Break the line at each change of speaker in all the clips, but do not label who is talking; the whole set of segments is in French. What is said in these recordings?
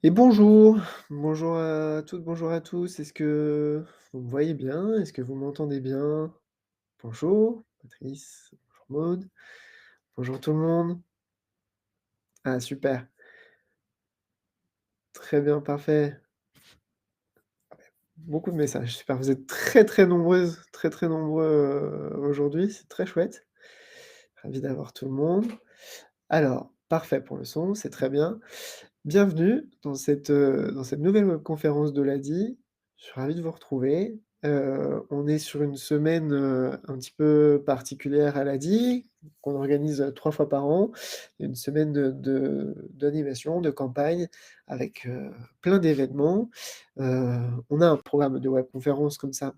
Et bonjour, bonjour à toutes, bonjour à tous. Est-ce que vous me voyez bien? Est-ce que vous m'entendez bien? Bonjour, Patrice, bonjour Maud, bonjour tout le monde. Ah super, très bien, parfait. Beaucoup de messages, super. Vous êtes très, très nombreuses, très, très nombreux, aujourd'hui, c'est très chouette. Ravi d'avoir tout le monde. Alors, parfait pour le son, c'est très bien. Bienvenue dans cette nouvelle webconférence de l'ADI. Je suis ravi de vous retrouver. On est sur une semaine, un petit peu particulière à l'ADI, qu'on organise, 3 fois par an. Une semaine d'animation, de campagne avec, plein d'événements. On a un programme de webconférence comme ça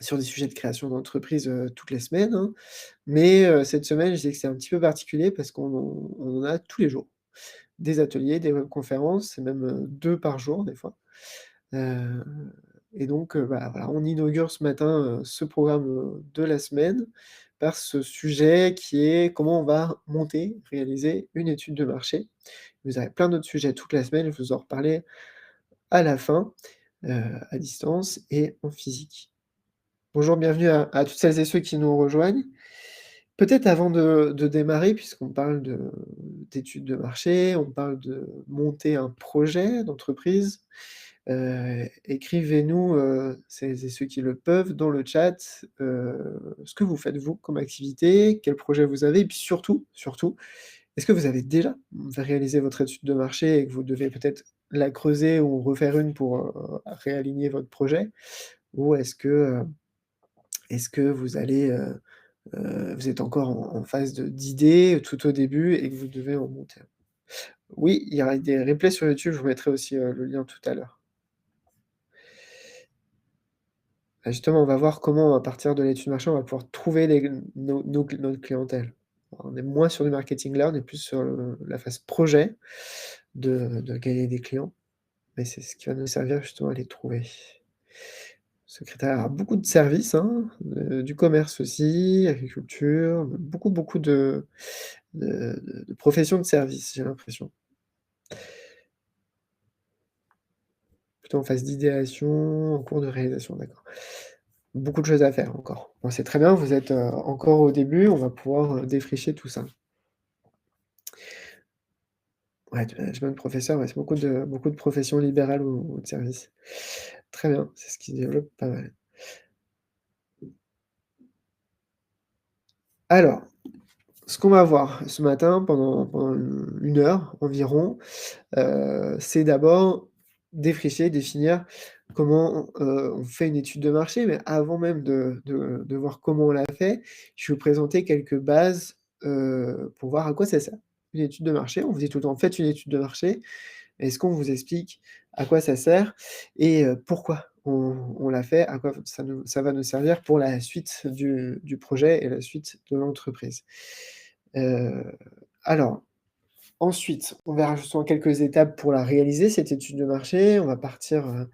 sur des sujets de création d'entreprise, toutes les semaines, hein. Mais, cette semaine, je disais que c'est un petit peu particulier parce qu'on en a tous les jours. Des ateliers, des webconférences, c'est même, 2 par jour des fois. Heu et donc, bah, voilà, on inaugure ce matin, ce programme, de la semaine par ce sujet qui est: comment on va monter, réaliser une étude de marché. Vous avez plein d'autres sujets toute la semaine, je vais vous en reparler à la fin, à distance et en physique. Bonjour, bienvenue à toutes celles et ceux qui nous rejoignent. Peut-être avant de démarrer, puisqu'on parle d'études de marché, on parle de monter un projet d'entreprise, écrivez-nous, celles et ceux qui le peuvent, dans le chat, ce que vous faites vous comme activité, quel projet vous avez et puis surtout, est-ce que vous avez déjà réalisé votre étude de marché et que vous devez peut-être la creuser ou refaire une pour, réaligner votre projet? Ou est-ce que vous allez, vous êtes encore en phase d'idées, tout au début et que vous devez en monter un? Oui, il y aura des replays sur YouTube, je vous mettrai aussi, le lien tout à l'heure. Bah, justement, on va voir comment, à partir de l'étude marché, on va pouvoir trouver notre clientèle. On est moins sur du marketing là, on est plus sur la phase projet de gagner des clients, mais c'est ce qui va nous servir justement à les trouver. Secrétariat a beaucoup de services, hein, du commerce aussi, agriculture, beaucoup de professions de services, j'ai l'impression. Plutôt en phase d'idéation, en cours de réalisation, d'accord. Beaucoup de choses à faire encore. Bon, c'est très bien, vous êtes, encore au début, on va pouvoir, défricher tout ça. Ouais, du management professeur, ouais, c'est beaucoup de professions libérales ou de services. Très bien, c'est ce qui se développe pas mal. Alors, ce qu'on va voir ce matin pendant 1 heure environ, c'est d'abord défricher, définir comment, on fait une étude de marché. Mais avant même de voir comment on l'a fait, je vais vous présenter quelques bases, pour voir à quoi ça sert. Une étude de marché, on vous dit tout le temps: «Faites une étude de marché». Est-ce qu'on vous explique à quoi ça sert et pourquoi on l'a fait? À quoi ça va nous servir pour la suite du projet et la suite de l'entreprise? Heu, alors ensuite, on verra justement quelques étapes pour la réaliser, cette étude de marché. On va partir,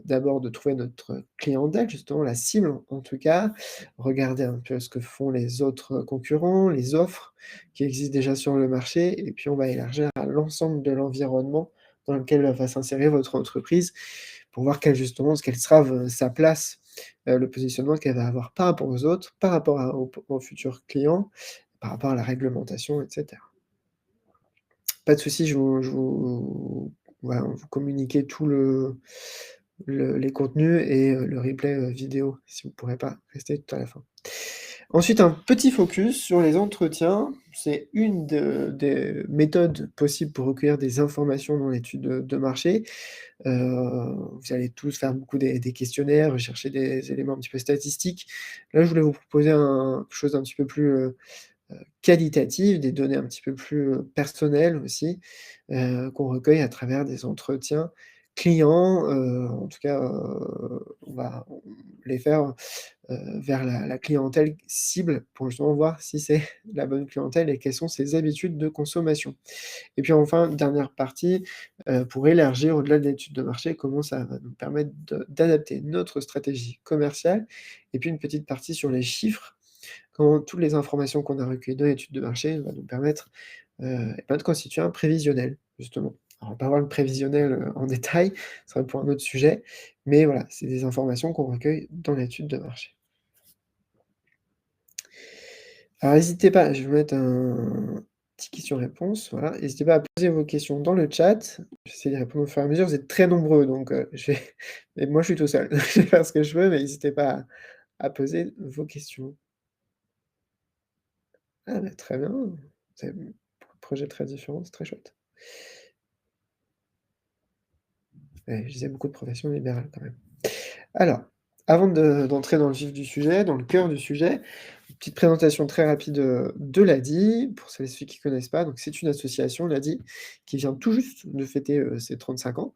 d'abord de trouver notre clientèle, justement la cible en tout cas. Regarder un peu ce que font les autres concurrents, les offres qui existent déjà sur le marché et puis on va élargir à l'ensemble de l'environnement dans lequel va s'insérer votre entreprise pour voir quelle sera sa place, le positionnement qu'elle va avoir par rapport aux autres, par rapport aux futurs clients, par rapport à la réglementation et cetera. Pas de souci, je vous voilà, vous communiquer tout les contenus et le replay, vidéo, si vous ne pourrez pas rester tout à la fin. Ensuite, un petit focus sur les entretiens. C'est une des méthodes possibles pour recueillir des informations dans l'étude de marché. Vous allez tous faire beaucoup des questionnaires, rechercher des éléments un petit peu statistiques. Là, je voulais vous proposer quelque chose d'un petit peu plus, qualitatives, des données un petit peu plus, personnelles aussi, qu'on recueille à travers des entretiens clients, en tout cas, on va les faire, vers la clientèle cible pour justement voir si c'est la bonne clientèle et quelles sont ses habitudes de consommation. Et puis enfin, dernière partie, pour élargir au-delà de l'étude de marché, comment ça va nous permettre d'adapter notre stratégie commerciale et puis une petite partie sur les chiffres, comment toutes les informations qu'on a recueillies dans l'étude de marché va nous permettre, de constituer un prévisionnel, justement. Alors on va pas voir le prévisionnel, en détail, ce sera pour un autre sujet, mais voilà, c'est des informations qu'on recueille dans l'étude de marché. Alors n'hésitez pas, je vais vous mettre un petit question-réponse, voilà. N'hésitez pas à poser vos questions dans le chat. J'essaie d'y répondre au fur et à mesure. Vous êtes très nombreux, donc je vais et moi je suis tout seul. Je vais faire ce que je veux, mais n'hésitez pas à poser vos questions. Ah bah, très bien, vous avez beaucoup de projets très différents, c'est très chouette. Ouais, je disais beaucoup de professions libérales quand même. Alors, avant d'entrer dans le vif du sujet, dans le cœur du sujet, une petite présentation très rapide, de l'ADI, pour celles et ceux qui ne connaissent pas. Donc c'est une association, l'ADI, qui vient tout juste de fêter, ses 35 ans,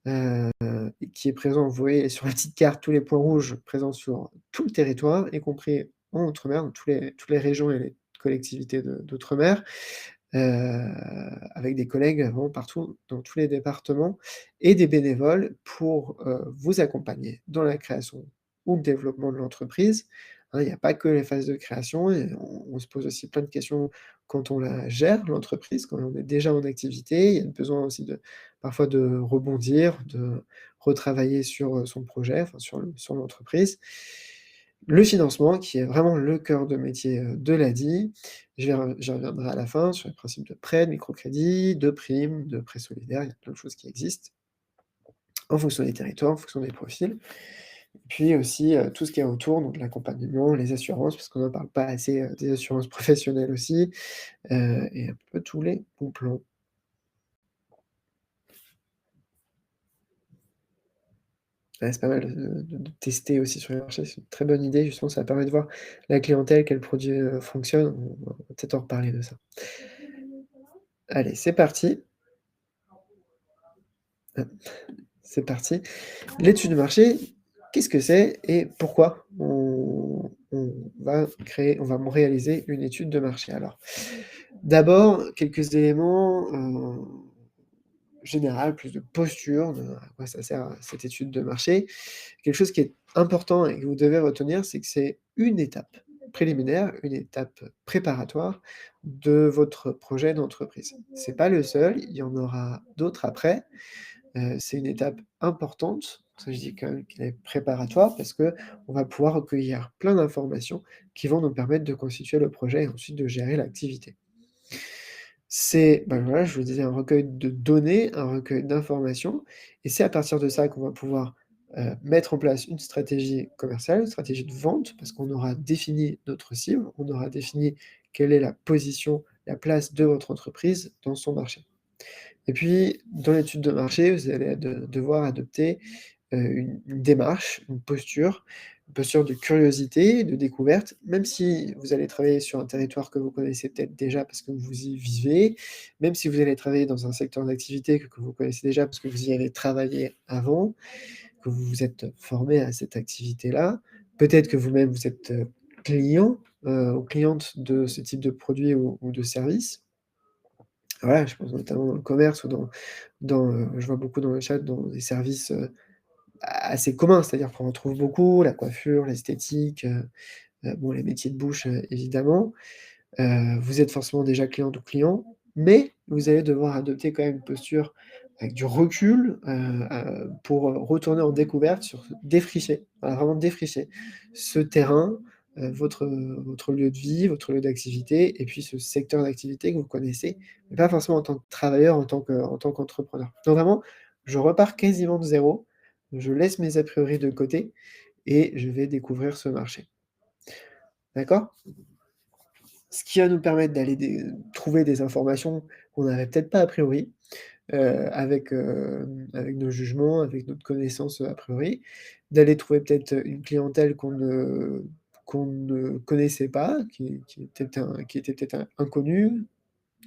et qui est présent, vous voyez sur la petite carte tous les points rouges présents sur tout le territoire, y compris en outre-mer, dans toutes les régions et les collectivités d'outre-mer. Avec des collègues vraiment partout dans tous les départements et des bénévoles pour, vous accompagner dans la création ou le développement de l'entreprise. Hein, il n'y a pas que les phases de création et on se pose aussi plein de questions quand on la gère, l'entreprise, quand on est déjà en activité. Il y a besoin aussi parfois de rebondir, de retravailler sur, son projet, enfin sur l'entreprise. Le financement qui est vraiment le cœur de métier, de l'ADI. J'y reviendrai à la fin sur les principes de prêt, de microcrédit, de primes, de prêts solidaires, il y a plein de choses qui existent en fonction des territoires, en fonction des profils. Puis aussi, tout ce qui est autour, donc l'accompagnement, les assurances, parce qu'on n'en parle pas assez, des assurances professionnelles aussi, et un peu tous les bons plans. Ouais, c'est pas mal de tester aussi sur les marchés, c'est une très bonne idée, justement, ça permet de voir la clientèle, quels produits, fonctionnent. On va peut-être en reparler de ça. Allez, c'est parti. C'est parti. L'étude de marché, qu'est-ce que c'est et pourquoi on va réaliser une étude de marché? Alors, d'abord, quelques éléments, général, plus de posture, de à quoi ça sert, cette étude de marché. Quelque chose qui est important et que vous devez retenir, c'est que c'est une étape préliminaire, une étape préparatoire de votre projet d'entreprise. C'est pas le seul, il y en aura d'autres après. C'est une étape importante, pour ça je dis quand même qu'elle est préparatoire parce qu'on va pouvoir recueillir plein d'informations qui vont nous permettre de constituer le projet et ensuite de gérer l'activité. C'est, bah, voilà, je vous disais, un recueil de données, un recueil d'informations et c'est à partir de ça qu'on va pouvoir, mettre en place une stratégie commerciale, une stratégie de vente, parce qu'on aura défini notre cible, on aura défini quelle est la position, la place de votre entreprise dans son marché. Et puis, dans l'étude de marché, vous allez devoir adopter, une démarche, une posture de curiosité, de découverte, même si vous allez travailler sur un territoire que vous connaissez peut-être déjà parce que vous y vivez, même si vous allez travailler dans un secteur d'activité que vous connaissez déjà parce que vous y avez travaillé avant, que vous vous êtes formé à cette activité-là. Peut-être que vous-même vous êtes, client, ou cliente de ce type de produit ou de service. Voilà, je pense notamment dans le commerce ou je vois beaucoup dans le chat, dans des services, assez commun, c'est-à-dire qu'on en trouve beaucoup, la coiffure, l'esthétique, bon, les métiers de bouche, évidemment. Vous êtes forcément déjà cliente ou client, mais vous allez devoir adopter quand même une posture avec du recul, pour, retourner en découverte défricher, voilà, vraiment défricher ce terrain, votre lieu de vie, votre lieu d'activité et puis ce secteur d'activité que vous connaissez, mais pas forcément en tant que travailleur, en tant qu'entrepreneur. Donc vraiment, je repars quasiment de zéro, je laisse mes a priori de côté et je vais découvrir ce marché. D'accord? Ce qui va nous permettre trouver des informations qu'on n'avait peut-être pas a priori, avec nos jugements, avec notre connaissance, a priori, d'aller trouver peut-être, une clientèle qu'on ne connaissait pas, qui était peut-être inconnue,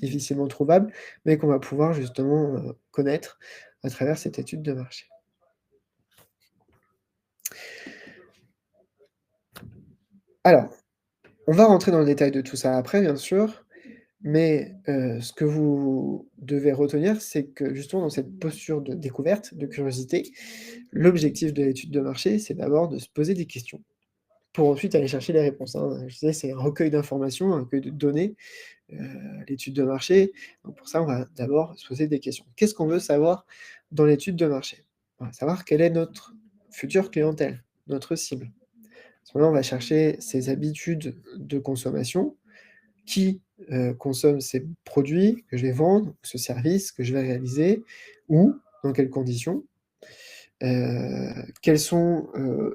difficilement trouvable, mais qu'on va pouvoir justement, connaître à travers cette étude de marché. Alors, on va rentrer dans le détail de tout ça après, bien sûr. Mais, ce que vous devez retenir, c'est que justement dans cette posture de découverte, de curiosité, l'objectif de l'étude de marché, c'est d'abord de se poser des questions. pour ensuite aller chercher les réponses, hein. Je disais, c'est un recueil d'informations, un recueil de données, heu, l'étude de marché. Donc pour ça, on va d'abord se poser des questions. Qu'est-ce qu'on veut savoir dans l'étude de marché? On va savoir quelle est notre future clientèle, notre cible. À ce moment-là, on va chercher ses habitudes de consommation, qui, consomme ces produits que je vais vendre, ce service que je vais réaliser, où, dans quelles conditions. Quelles sont,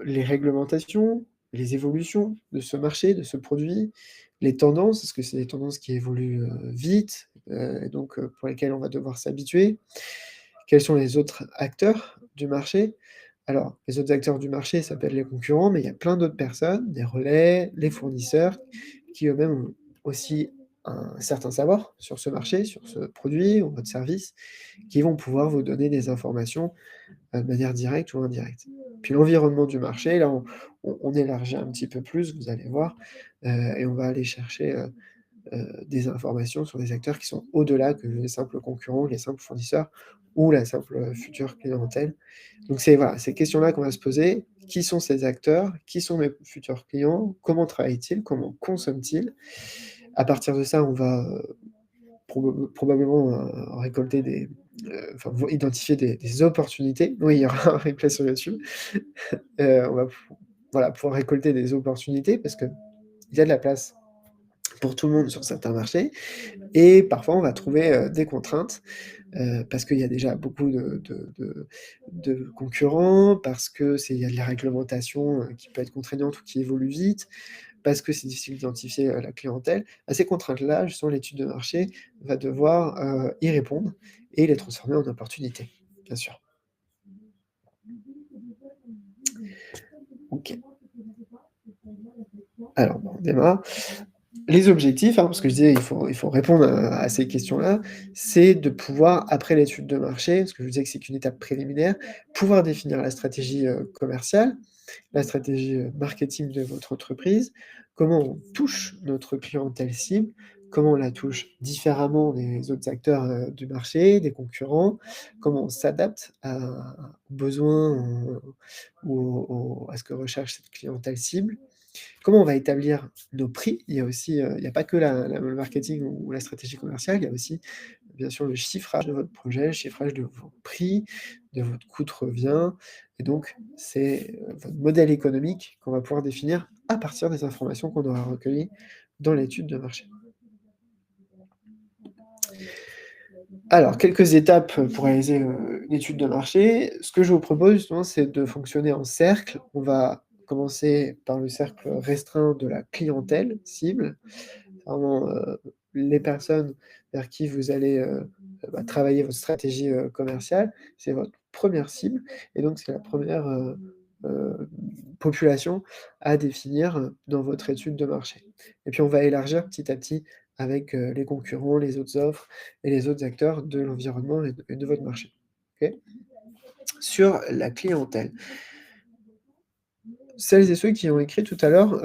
les réglementations, les évolutions de ce marché, de ce produit, les tendances, est-ce que c'est des tendances qui évoluent, vite, et donc pour lesquelles on va devoir s'habituer? Quels sont les autres acteurs du marché? Alors, les autres acteurs du marché s'appellent les concurrents, mais il y a plein d'autres personnes, des relais, les fournisseurs, qui eux-mêmes ont aussi un certain savoir sur ce marché, sur ce produit ou votre service, qui vont pouvoir vous donner des informations de manière directe ou indirecte. Puis l'environnement du marché, là, on élargit un petit peu plus, vous allez voir, et on va aller chercher, des informations sur des acteurs qui sont au-delà que les simples concurrents, les simples fournisseurs ou la simple, future clientèle. Donc c'est voilà, ces questions-là qu'on va se poser. Qui sont ces acteurs? Qui sont mes futurs clients? Comment travaillent-ils? Comment consomment-ils? À partir de ça, on va, probablement, récolter des, enfin, vo identifier des opportunités. Oui, il y aura un replay sur YouTube. On va voilà, pouvoir récolter des opportunités parce qu'il y a de la place pour tout le monde sur certains marchés et parfois on va trouver, des contraintes, parce qu'il y a déjà beaucoup de concurrents, parce que c'est il y a de la réglementation, qui peut être contraignante ou qui évolue vite, parce que c'est difficile d'identifier, la clientèle. À ces contraintes-là, justement, l'étude de marché va devoir, y répondre et les transformer en opportunités, bien sûr. OK. Alors, on démarre. Les objectifs, hein, parce que je disais, il faut répondre à ces questions-là, c'est de pouvoir, après l'étude de marché, parce que je vous disais que c'est qu'une étape préliminaire, pouvoir définir la stratégie, commerciale, la stratégie, marketing de votre entreprise, comment on touche notre clientèle cible, comment on la touche différemment des autres acteurs, du marché, des concurrents, comment on s'adapte aux besoins, ou à ce que recherche cette clientèle cible. Comment on va établir nos prix? Il y a aussi, il y a pas que le marketing ou la stratégie commerciale, il y a aussi, bien sûr, le chiffrage de votre projet, le chiffrage de vos prix, de votre coût de revient et donc c'est, votre modèle économique qu'on va pouvoir définir à partir des informations qu'on aura recueillies dans l'étude de marché. Alors, quelques étapes, pour réaliser, une étude de marché. Ce que je vous propose justement, c'est de fonctionner en cercle. On va commencer par le cercle restreint de la clientèle cible. Vraiment, les personnes vers qui vous allez, bah, travailler votre stratégie, commerciale. C'est votre première cible et donc c'est la première population à définir, dans votre étude de marché et puis on va élargir petit à petit avec, les concurrents, les autres offres et les autres acteurs de l'environnement et de votre marché. OK? Sur la clientèle. Celles et ceux qui ont écrit tout à l'heure,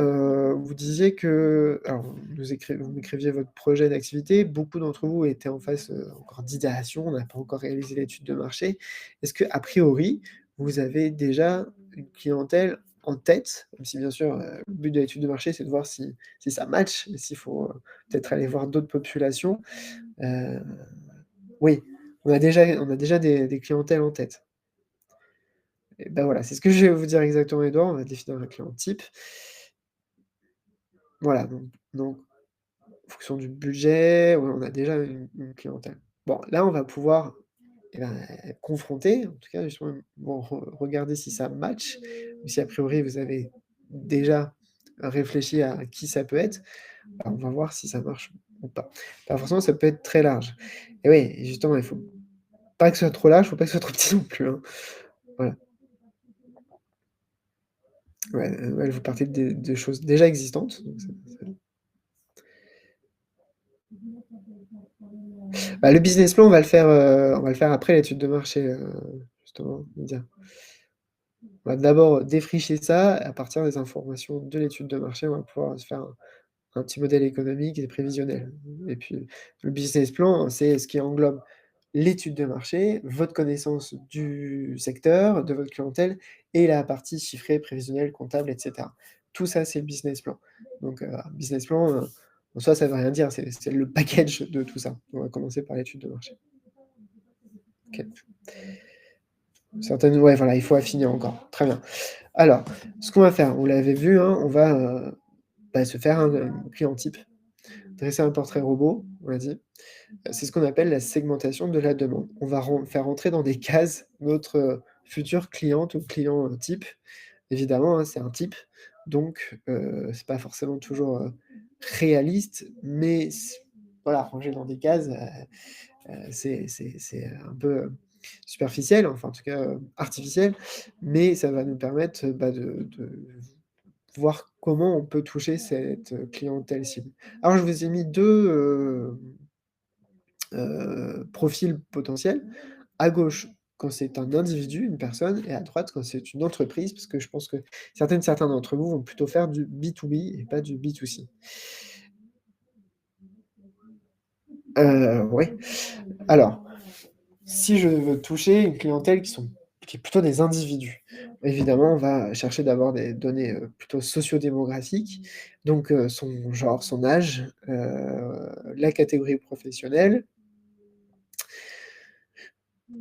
vous disiez que alors vous m'écriviez votre projet d'activité, beaucoup d'entre vous étaient en phase, encore d'idéation, on n'a pas encore réalisé l'étude de marché. Est-ce que a priori, vous avez déjà une clientèle en tête? Même si bien sûr, le but de l'étude de marché, c'est de voir si ça match et s'il faut, peut-être aller voir d'autres populations. Heu, oui, on a déjà des clientèles en tête. Et bah, voilà, c'est ce que je vais vous dire exactement, Edouard, on va définir un client type. Voilà, donc en fonction du budget, ouais, on a déjà une clientèle. Bon, là, on va pouvoir, eh ben, confronter, en tout cas, justement, bon, regarder si ça match, ou si a priori vous avez déjà réfléchi à qui ça peut être, bah, on va voir si ça marche ou pas. Pas forcément, ça peut être très large. Et oui, et justement, il faut pas que ce soit trop large, il faut pas que ce soit trop petit non plus, hein. Voilà. Ouais, ouais, vous partez de choses déjà existantes, donc c'est bah, le business plan, on va le faire après l'étude de marché, justement, dire. On va d'abord défricher ça, à partir des informations de l'étude de marché, on va pouvoir se faire un petit modèle économique et prévisionnel. Et puis, le business plan, c'est ce qui englobe l'étude de marché, votre connaissance du secteur, de votre clientèle et la partie chiffrée, prévisionnelle, comptable et cetera. Tout ça, c'est le business plan. Donc, business plan, en soi, ça veut rien dire, c'est le package de tout ça. On va commencer par l'étude de marché. OK. Certaines ouais, voilà, il faut affiner encore. Très bien. Alors, ce qu'on va faire, vous l'avez vu, hein, on va, se faire un client type, dresser un portrait robot, on l'a dit. C'est ce qu'on appelle la segmentation de la demande. On va faire rentrer dans des cases notre, future cliente ou client, type. Évidemment, hein, c'est un type, donc c'est pas forcément toujours, réaliste, mais voilà, ranger dans des cases, c'est un peu, superficiel, enfin en tout cas, artificiel, mais ça va nous permettre, de voir comment on peut toucher cette, clientèle cible. Alors je vous ai mis 2 profils potentiels. À gauche, quand c'est un individu, une personne et à droite, quand c'est une entreprise, parce que je pense que certains d'entre vous vont plutôt faire du B2B et pas du B2C. Ouais. Alors, si je veux toucher une clientèle qui est plutôt des individus, évidemment, on va chercher d'avoir des données, plutôt sociodémographiques, donc son genre, son âge, la catégorie professionnelle.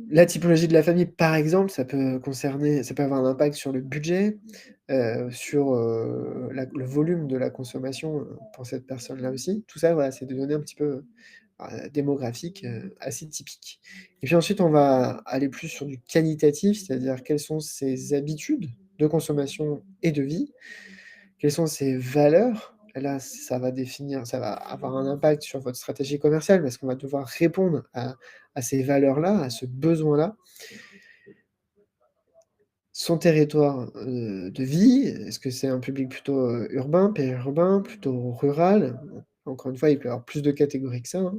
La typologie de la famille, par exemple, ça peut avoir un impact sur le budget, sur, le volume de la consommation, pour cette personne-là aussi. Tout ça, voilà, c'est des données un petit peu, démographiques, assez typiques. Et puis ensuite, on va aller plus sur du qualitatif, c'est-à-dire quelles sont ses habitudes de consommation et de vie, quelles sont ses valeurs. Et là, ça va avoir un impact sur votre stratégie commerciale parce qu'on va devoir répondre à ces valeurs-là, à ce besoin-là. Son territoire, de vie, est-ce que c'est un public plutôt, urbain, périurbain, plutôt rural? Bon, encore une fois, il peut y avoir plus de catégories que ça, hein.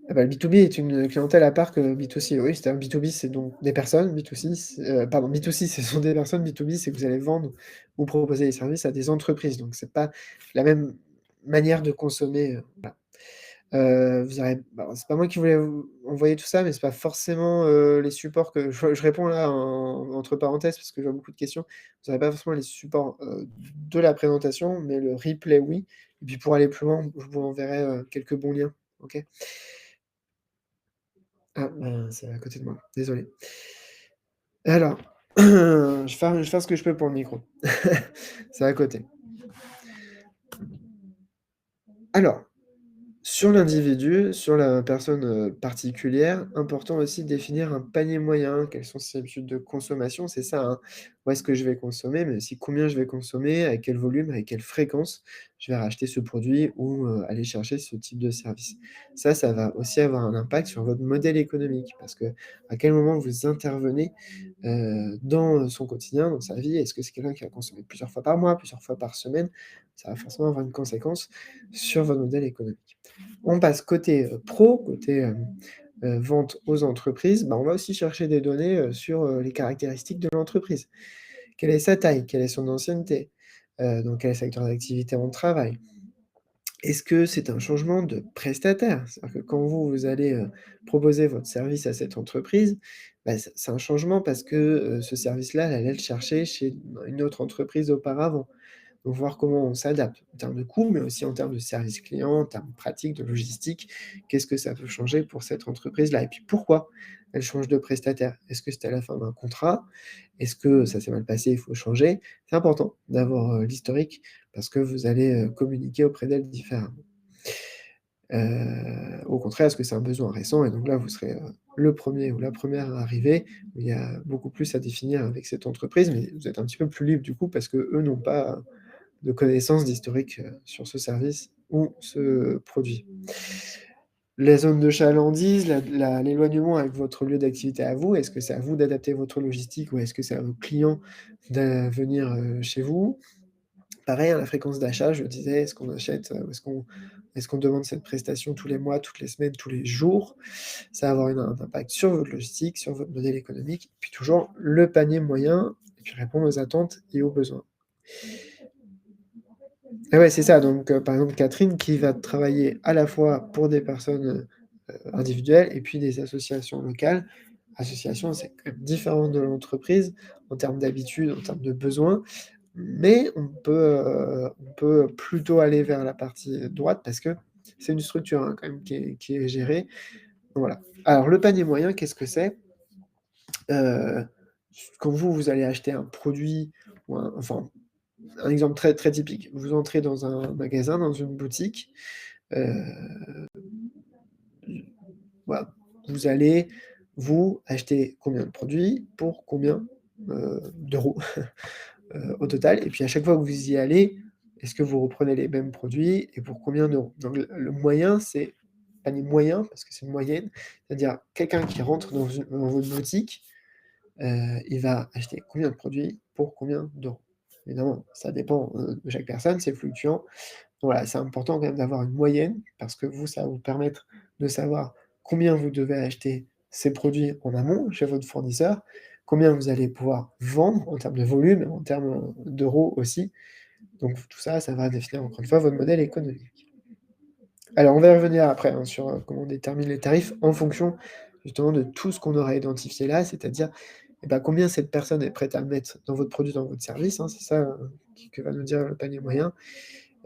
Ah bah, le B2B est une clientèle à part que le B2C, oui, c'est-à-dire B2B, c'est donc des personnes, B2C, pardon, B2C, ce sont des personnes, B2B, c'est que vous allez vendre ou proposer des services à des entreprises, donc c'est pas la même manière de consommer, voilà. Vous aurez bah, c'est pas moi qui voulais vous envoyer tout ça, mais c'est pas forcément, les supports que je réponds là entre parenthèses parce que je vois beaucoup de questions. Vous aurez pas forcément les supports, de la présentation, mais le replay, oui. Et puis pour aller plus loin, je vous enverrai, quelques bons liens. OK? Ah, ben, c'est à côté de moi, désolé. Alors, je vais faire ce que je peux pour le micro. C'est à côté. Alors, sur l'individu, sur la personne, particulière, important aussi de définir un panier moyen. Quelles sont ses habitudes de consommation? C'est ça, hein. Où est-ce que je vais consommer, mais aussi combien je vais consommer, à quel volume, avec quelle fréquence je vais racheter ce produit ou, aller chercher ce type de service. Ça va aussi avoir un impact sur votre modèle économique parce que à quel moment vous intervenez, dans son quotidien, dans sa vie. Est-ce que c'est quelqu'un qui va consommer plusieurs fois par mois, plusieurs fois par semaine? Ça va forcément avoir une conséquence sur votre modèle économique. On passe côté, pro, côté, vente aux entreprises, bah, on va aussi chercher des données, sur, les caractéristiques de l'entreprise. Quelle est sa taille? Quelle est son ancienneté? Dans quel secteur d'activité on travaille? Est-ce que c'est un changement de prestataire? C'est-à-dire que quand vous allez, proposer votre service à cette entreprise, bah, c'est un changement parce que, ce service-là, elle allait le chercher chez une autre entreprise auparavant. Donc voir comment on s'adapte en termes de coût, mais aussi en termes de service client, en termes pratiques, de logistique. Qu'est-ce que ça peut changer pour cette entreprise-là? Et puis pourquoi elle change de prestataire? Est-ce que c'était à la fin d'un contrat? Est-ce que ça s'est mal passé, il faut changer? C'est important d'avoir, l'historique parce que vous allez, communiquer auprès d'elle différemment. Au contraire, est-ce que c'est un besoin récent? Et donc là, vous serez, le premier ou la première à arriver. Il y a beaucoup plus à définir avec cette entreprise, mais vous êtes un petit peu plus libre du coup parce qu'eux n'ont pas de connaissances, d'historique, sur ce service ou ce produit. Les zones de chalandise, l'éloignement avec votre lieu d'activité à vous, est-ce que c'est à vous d'adapter votre logistique ou est-ce que c'est à vos clients de venir, chez vous? Pareil, hein, la fréquence d'achat, je disais, est-ce qu'on achète, ou est-ce qu'on demande cette prestation tous les mois, toutes les semaines, tous les jours? Ça va avoir un impact sur votre logistique, sur votre modèle économique, puis toujours le panier moyen et puis répondre aux attentes et aux besoins. Et ouais, c'est ça, donc par exemple, Catherine qui va travailler à la fois pour des personnes, individuelles et puis des associations locales, association, c'est quand même différent de l'entreprise en termes d'habitude, en termes de besoins, mais on peut plutôt aller vers la partie droite parce que c'est une structure, hein, quand même qui est gérée. Voilà. Alors le panier moyen, qu'est-ce que c'est? Heu, Quand vous allez acheter un produit ou enfin, un exemple très, très typique, vous entrez dans un magasin, dans une boutique, heu, voilà, vous allez, vous, acheter combien de produits pour combien, d'euros, au total? Et puis à chaque fois que vous y allez, est-ce que vous reprenez les mêmes produits et pour combien d'euros? Donc le moyen, c'est panier moyen parce que c'est une moyenne, c'est-à-dire quelqu'un qui rentre dans votre boutique. Il va acheter combien de produits pour combien d'euros? Évidemment, ça dépend, de chaque personne, c'est fluctuant. Voilà, c'est important quand même d'avoir une moyenne parce que vous, ça va vous permettre de savoir combien vous devez acheter ces produits en amont chez votre fournisseur, combien vous allez pouvoir vendre en termes de volume, en termes, d'euros aussi. Donc tout ça, ça va définir encore une fois votre modèle économique. Alors on va y revenir après, hein, sur, comment on détermine les tarifs en fonction justement de tout ce qu'on aura identifié là, c'est-à-dire, et bah, combien cette personne est prête à mettre dans votre produit, dans votre service, hein, c'est ça, que va nous dire le panier moyen,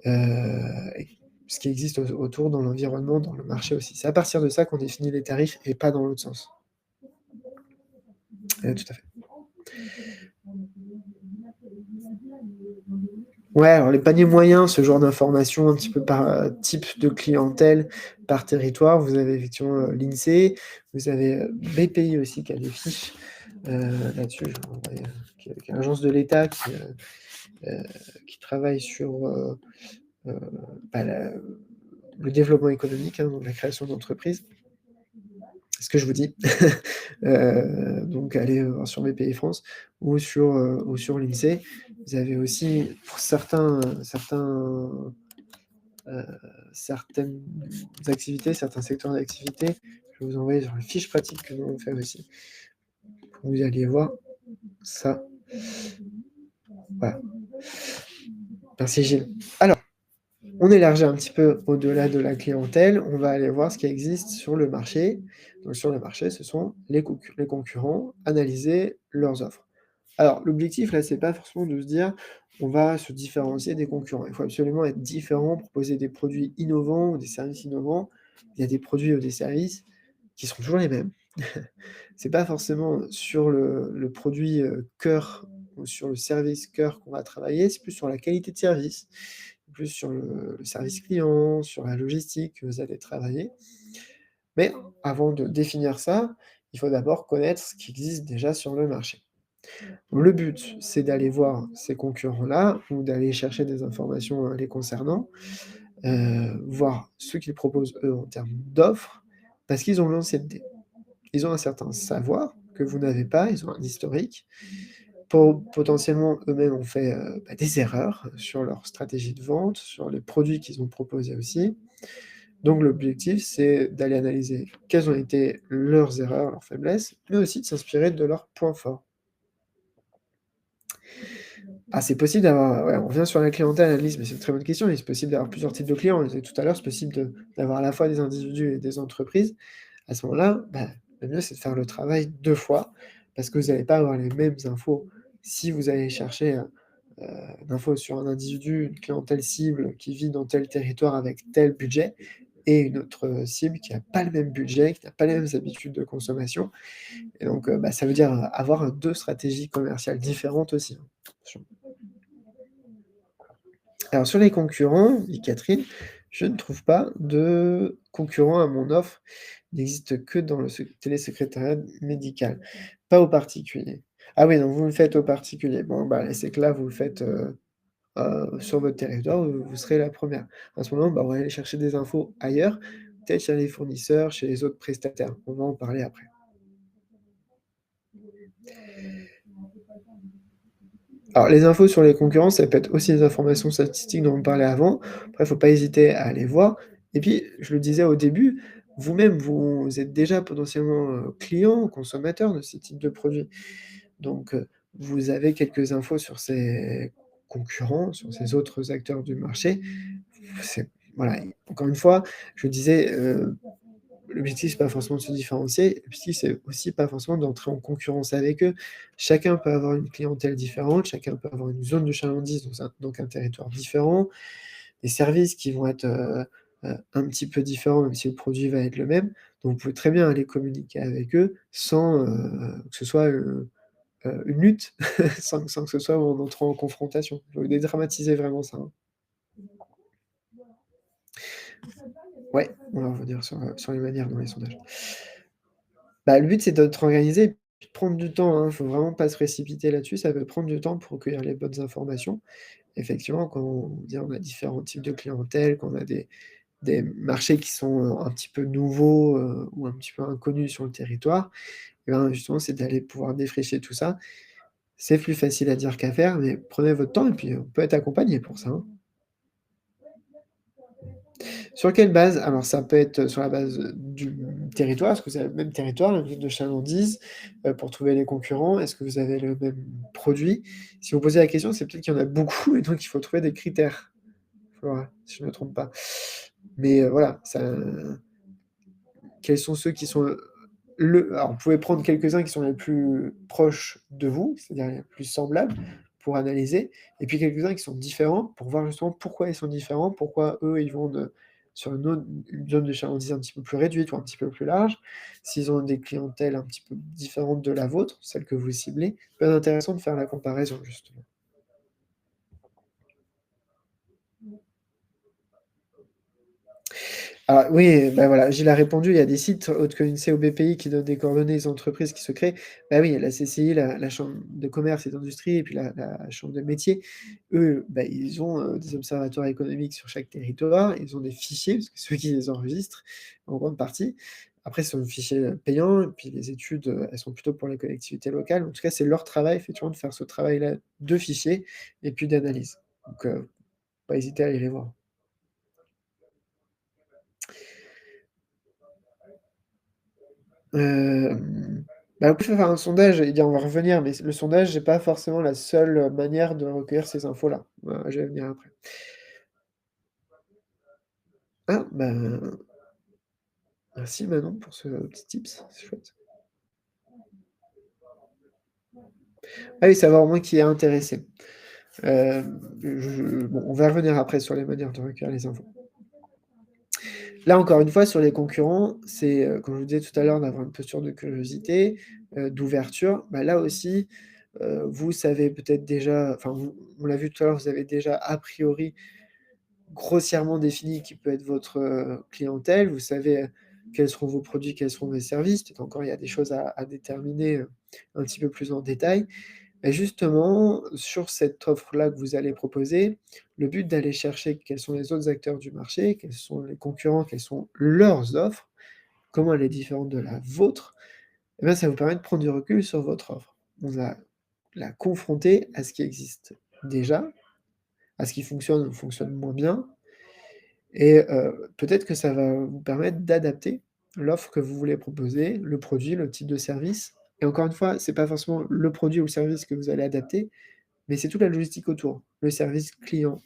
et ce qui existe autour dans l'environnement, dans le marché aussi. C'est à partir de ça qu'on définit les tarifs et pas dans l'autre sens. Tout à fait. Ouais, alors les paniers moyens, ce genre d'informations un petit peu par, type de clientèle, par territoire, vous avez effectivement, l'INSEE, vous avez, BPI aussi qui a des fiches, là-dessus, je vous envoyer, qui est l'agence de l'État qui travaille sur, heu, bah, le développement économique, hein, donc la création d'entreprises. C'est ce que je vous dis. Donc allez, voir sur BPI France ou sur l'INSEE. Vous avez aussi pour heu, certaines activités, certains secteurs d'activité, je vais vous envoyer sur les fiches pratiques que nous on fait aussi, pour que vous alliez voir ça. Voilà. Merci Gilles. Alors, on élargit un petit peu au-delà de la clientèle, on va aller voir ce qui existe sur le marché. Donc sur le marché, ce sont les concurrents, analyser leurs offres. Alors l'objectif là, c'est pas forcément de se dire: «On va se différencier des concurrents». Il faut absolument être différent, proposer des produits innovants ou des services innovants. Il y a des produits ou des services qui seront toujours les mêmes. C'est pas forcément sur le produit, cœur ou sur le service cœur qu'on va travailler, c'est plus sur la qualité de service, plus sur le service client, sur la logistique que vous allez travailler. Mais avant de définir ça, il faut d'abord connaître ce qui existe déjà sur le marché. Le but, c'est d'aller voir ces concurrents-là ou d'aller chercher des informations, les concernant, voir ce qu'ils proposent eux en termes d'offres, parce qu'ils ont l'ancienneté. Ils ont un certain savoir que vous n'avez pas, ils ont un historique. Potentiellement, eux-mêmes ont fait, bah, des erreurs sur leur stratégie de vente, sur les produits qu'ils ont proposés aussi. Donc l'objectif, c'est d'aller analyser quelles ont été leurs erreurs, leurs faiblesses, mais aussi de s'inspirer de leurs points forts. Ah, c'est possible d'avoir, ouais, on revient sur la clientèle analyse, mais c'est une très bonne question. Il est possible d'avoir plusieurs types de clients. On le disait tout à l'heure, c'est possible d'avoir à la fois des individus et des entreprises. À ce moment-là, bah, le mieux, c'est de faire le travail 2 fois parce que vous n'allez pas avoir les mêmes infos. Si vous allez chercher, d'infos sur un individu, une clientèle cible qui vit dans tel territoire avec tel budget et une autre, cible qui a pas le même budget, qui n'a pas les mêmes habitudes de consommation et donc bah, ça veut dire, avoir 2 stratégies commerciales différentes aussi, hein. Attention. Alors sur les concurrents, dit Catherine, je ne trouve pas de concurrent à mon offre. Il n'existe que dans le télésecrétariat médical, pas aux particuliers. Ah oui, donc vous le faites aux particuliers. Bon, bah, c'est que là, vous le faites, sur votre territoire, vous serez la première. À ce moment, bah, on va aller chercher des infos ailleurs, peut-être chez les fournisseurs, chez les autres prestataires. On va en parler après. Alors les infos sur les concurrents, ça peut être aussi des informations statistiques dont on parlait avant. Après, il faut pas hésiter à aller voir et puis, je le disais au début, vous-même, vous êtes déjà potentiellement, client, consommateur de ce type de produit. Donc, vous avez quelques infos sur ces concurrents, sur ces autres acteurs du marché. C'est voilà, encore une fois, je disais, l'objectif, c'est pas forcément de se différencier, l'objectif, c'est aussi pas forcément d'entrer en concurrence avec eux. Chacun peut avoir une clientèle différente, chacun peut avoir une zone de chalandise, donc un territoire différent, des services qui vont être, un petit peu différents, même si le produit va être le même. Donc vous pouvez très bien aller communiquer avec eux sans, que ce soit, une lutte, sans que ce soit en entrant en confrontation. Il faut dédramatiser vraiment ça, hein. Ouais, on va revenir sur les manières dans les sondages. Bah, le but, c'est de te organiser et puis de prendre du temps, hein. Faut vraiment pas se précipiter là-dessus, ça peut prendre du temps pour recueillir les bonnes informations. Effectivement, quand on dit on a différents types de clientèle, qu'on a des marchés qui sont, un petit peu nouveaux, ou un petit peu inconnus sur le territoire, et ben, justement, c'est d'aller pouvoir défricher tout ça. C'est plus facile à dire qu'à faire, mais prenez votre temps et puis on peut être accompagné pour ça, hein. Sur quelle base? Alors ça peut être sur la base, du territoire. Est-ce que vous avez le même territoire, la ville de chalandise, pour trouver les concurrents? Est-ce que vous avez le même produit? Si vous posez la question, c'est peut-être qu'il y en a beaucoup et donc il faut trouver des critères. Voilà, si je ne me trompe pas. Mais, voilà, ça quels sont ceux qui sont, alors vous pouvez prendre quelques-uns qui sont les plus proches de vous, c'est-à-dire les plus semblables pour analyser et puis quelques-uns qui sont différents pour voir justement pourquoi ils sont différents, pourquoi eux, ils vont sur une zone de chalandise un petit peu plus réduite ou un petit peu plus large. S'ils ont des clientèles un petit peu différentes de la vôtre, celles que vous ciblez, ça peut être intéressant de faire la comparaison justement. Ah oui, bah, voilà, Gilles a répondu, il y a des sites autres que l'INSEE ou BPI qui donnent des coordonnées des entreprises qui se créent. Bah oui, la CCI, la chambre de commerce et d'industrie et puis la chambre de métiers, eux, bah, ils ont, des observatoires économiques sur chaque territoire, ils ont des fichiers, parce que c'est eux qui les enregistrent en grande partie. Après, ce sont des fichiers, payants et puis les études, elles sont plutôt pour les collectivités locales. En tout cas, c'est leur travail effectivement de faire ce travail-là de fichiers et puis d'analyse. Donc, pas hésiter à aller les voir. Bah, vous pouvez faire un sondage, j'allais dire on va revenir, mais le sondage, c'est pas forcément la seule, manière de recueillir ces infos-là. Je vais venir après. Ah, ben, merci Manon pour ce petit tips, c'est chouette. Ah oui, savoir au moins qui est intéressé. Bon, on va revenir après sur les manières de recueillir les infos. Là, encore une fois, sur les concurrents, c'est, comme je vous disais tout à l'heure, d'avoir une posture de curiosité, d'ouverture. Bah, là aussi, vous savez peut-être déjà, enfin, on l'a vu tout à l'heure, vous avez déjà a priori grossièrement défini qui peut être votre, clientèle. Vous savez, quels seront vos produits, quels seront vos services. Peut-être encore il y a des choses à déterminer, un petit peu plus en détail. Et justement, sur cette offre-là que vous allez proposer, le but d'aller chercher quels sont les autres acteurs du marché, quels sont les concurrents, quelles sont leurs offres, comment elle est différente de la vôtre, et bien, ça vous permet de prendre du recul sur votre offre. On va la confronter à ce qui existe déjà, à ce qui fonctionne ou fonctionne moins bien, et peut-être que ça va vous permettre d'adapter l'offre que vous voulez proposer, le produit, le type de service, et encore une fois, c'est pas forcément le produit ou le service que vous allez adapter, mais c'est toute la logistique autour. Le service client,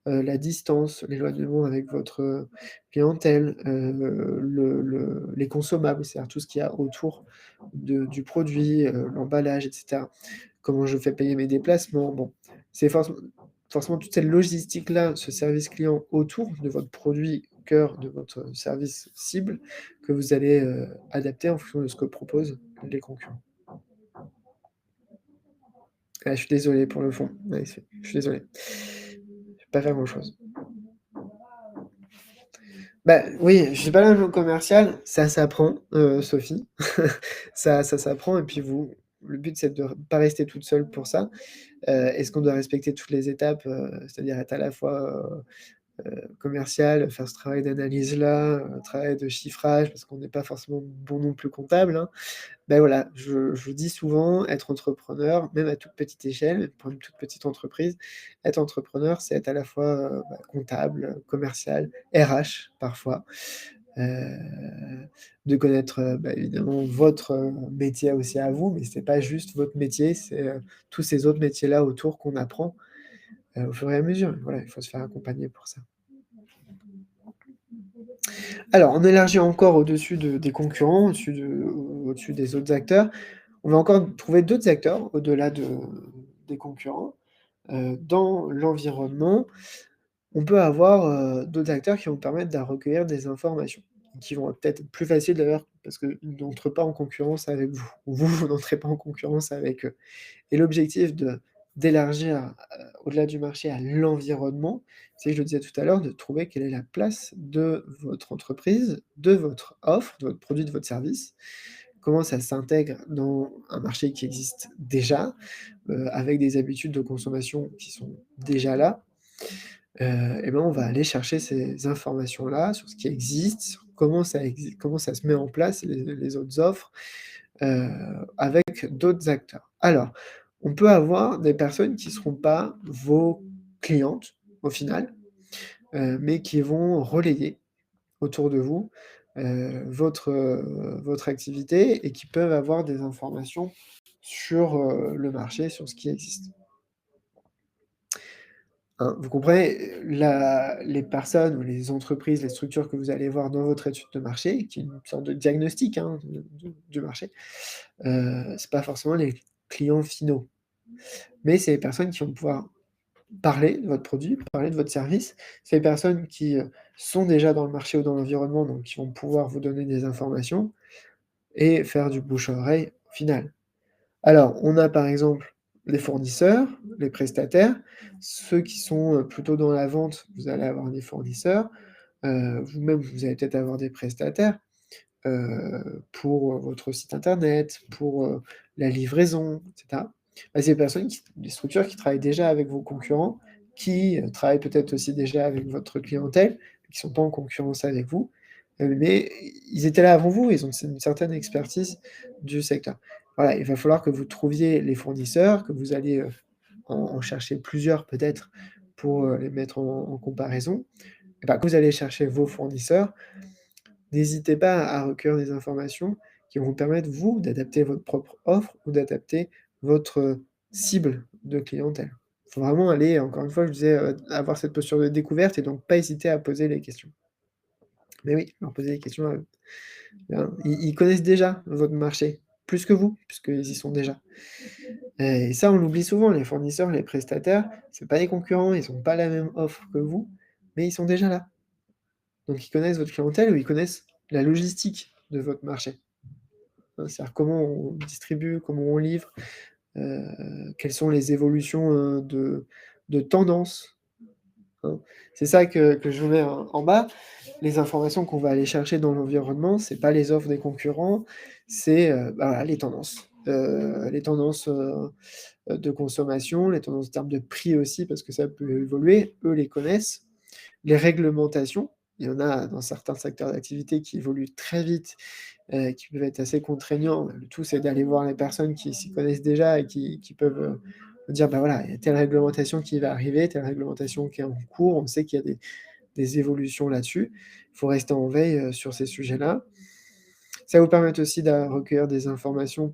la distance, l'éloignement avec votre, clientèle, les consommables, c'est-à-dire tout ce qu'il y a autour du produit, l'emballage et cetera. Comment je fais payer mes déplacements? Bon, c'est forcément toute cette logistique-là, ce service client autour de votre produit cœur, de votre service cible, que vous allez, adapter en fonction de ce que proposent les concurrents. Ah, je suis désolé pour le fond. Ouais, je suis désolé. Je peux pas faire grand-chose. Bah, oui, je suis pas l'agent commercial, ça s'apprend, Sophie. Ça s'apprend et puis le but, c'est de pas rester toute seule pour ça. Est-ce qu'on doit respecter toutes les étapes, c'est-à-dire être à la fois, commercial, faire ce travail d'analyse-là, travail de chiffrage, parce qu'on n'est pas forcément bon non plus comptable, hein. Ben voilà, je dis souvent, être entrepreneur, même à toute petite échelle, même pour une toute petite entreprise, être entrepreneur, c'est être à la fois, comptable, commercial, RH parfois, de connaître, bah, évidemment votre, métier aussi à vous, mais c'est pas juste votre métier, c'est, tous ces autres métiers-là autour qu'on apprend, au fur et à mesure. Voilà, il faut se faire accompagner pour ça. Alors, on élargit encore au-dessus des concurrents, au-dessus des autres acteurs. On va encore trouver d'autres acteurs au-delà des concurrents. Dans l'environnement, on peut avoir, d'autres acteurs qui vont permettre de recueillir des informations, qui vont peut-être être plus faciles d'ailleurs parce qu'ils n'entrent pas en concurrence avec vous. Ou vous, vous n'entrez pas en concurrence avec eux. Et l'objectif d'élargir, au-delà du marché à l'environnement, c'est, je le disais tout à l'heure, de trouver quelle est la place de votre entreprise, de votre offre, de votre produit, de votre service. Comment ça s'intègre dans un marché qui existe déjà, avec des habitudes de consommation qui sont déjà là. Et ben, on va aller chercher ces informations-là sur ce qui existe, sur comment ça se met en place, les autres offres, heu, avec d'autres acteurs. Alors, on peut avoir des personnes qui ne seront pas vos clientes, au final, mais qui vont relayer autour de vous, votre activité et qui peuvent avoir des informations sur, le marché, sur ce qui existe. Hein, vous comprenez, les personnes ou les entreprises, les structures que vous allez voir dans votre étude de marché, qui est une sorte de diagnostic, hein, du marché, c'est pas forcément les clients finaux. Mais c'est les personnes qui vont pouvoir parler de votre produit, parler de votre service. C'est les personnes qui, sont déjà dans le marché ou dans l'environnement, donc qui vont pouvoir vous donner des informations et faire du bouche à oreille au final. Alors, on a par exemple les fournisseurs, les prestataires, ceux qui sont, plutôt dans la vente, vous allez avoir des fournisseurs, vous-même, vous allez peut-être avoir des prestataires, pour, votre site internet, pour, la livraison, et cetera. Bah, c'est des structures qui travaillent déjà avec vos concurrents, qui, travaillent peut-être aussi déjà avec votre clientèle, qui sont pas en concurrence avec vous, mais ils étaient là avant vous, ils ont une certaine expertise du secteur. Voilà, il va falloir que vous trouviez les fournisseurs, que vous alliez, en chercher plusieurs peut-être pour, les mettre en comparaison. Et bah, que vous allez chercher vos fournisseurs, n'hésitez pas à recueillir des informations qui vont vous permettre, vous, d'adapter votre propre offre ou d'adapter votre cible de clientèle. Il faut vraiment aller, encore une fois, je disais, avoir cette posture de découverte et donc pas hésiter à poser les questions. Mais oui, leur poser des questions à eux. Hein, ils connaissent déjà votre marché, plus que vous, puisqu'ils y sont déjà. Et ça, on l'oublie souvent, les fournisseurs, les prestataires, c'est pas des concurrents, ils ont pas la même offre que vous, mais ils sont déjà là. Donc ils connaissent votre clientèle ou ils connaissent la logistique de votre marché. Hein, c'est-à-dire comment on distribue, comment on livre, quelles sont les évolutions, de tendance, hein. C'est ça que je mets en bas. Les informations qu'on va aller chercher dans l'environnement, c'est pas les offres des concurrents, c'est, bah, voilà, les tendances, de consommation, les tendances en termes de prix aussi parce que ça peut évoluer, eux les connaissent. Les réglementations, il y en a dans certains secteurs d'activité qui évoluent très vite, qui peuvent être assez contraignants. Le tout, c'est d'aller voir les personnes qui s'y connaissent déjà et qui peuvent, dire: «Bah, voilà, il y a telle réglementation qui va arriver, telle réglementation qui est en cours, on sait qu'il y a des évolutions là-dessus». Il faut rester en veille, sur ces sujets-là. Ça va vous permettre aussi de recueillir des informations,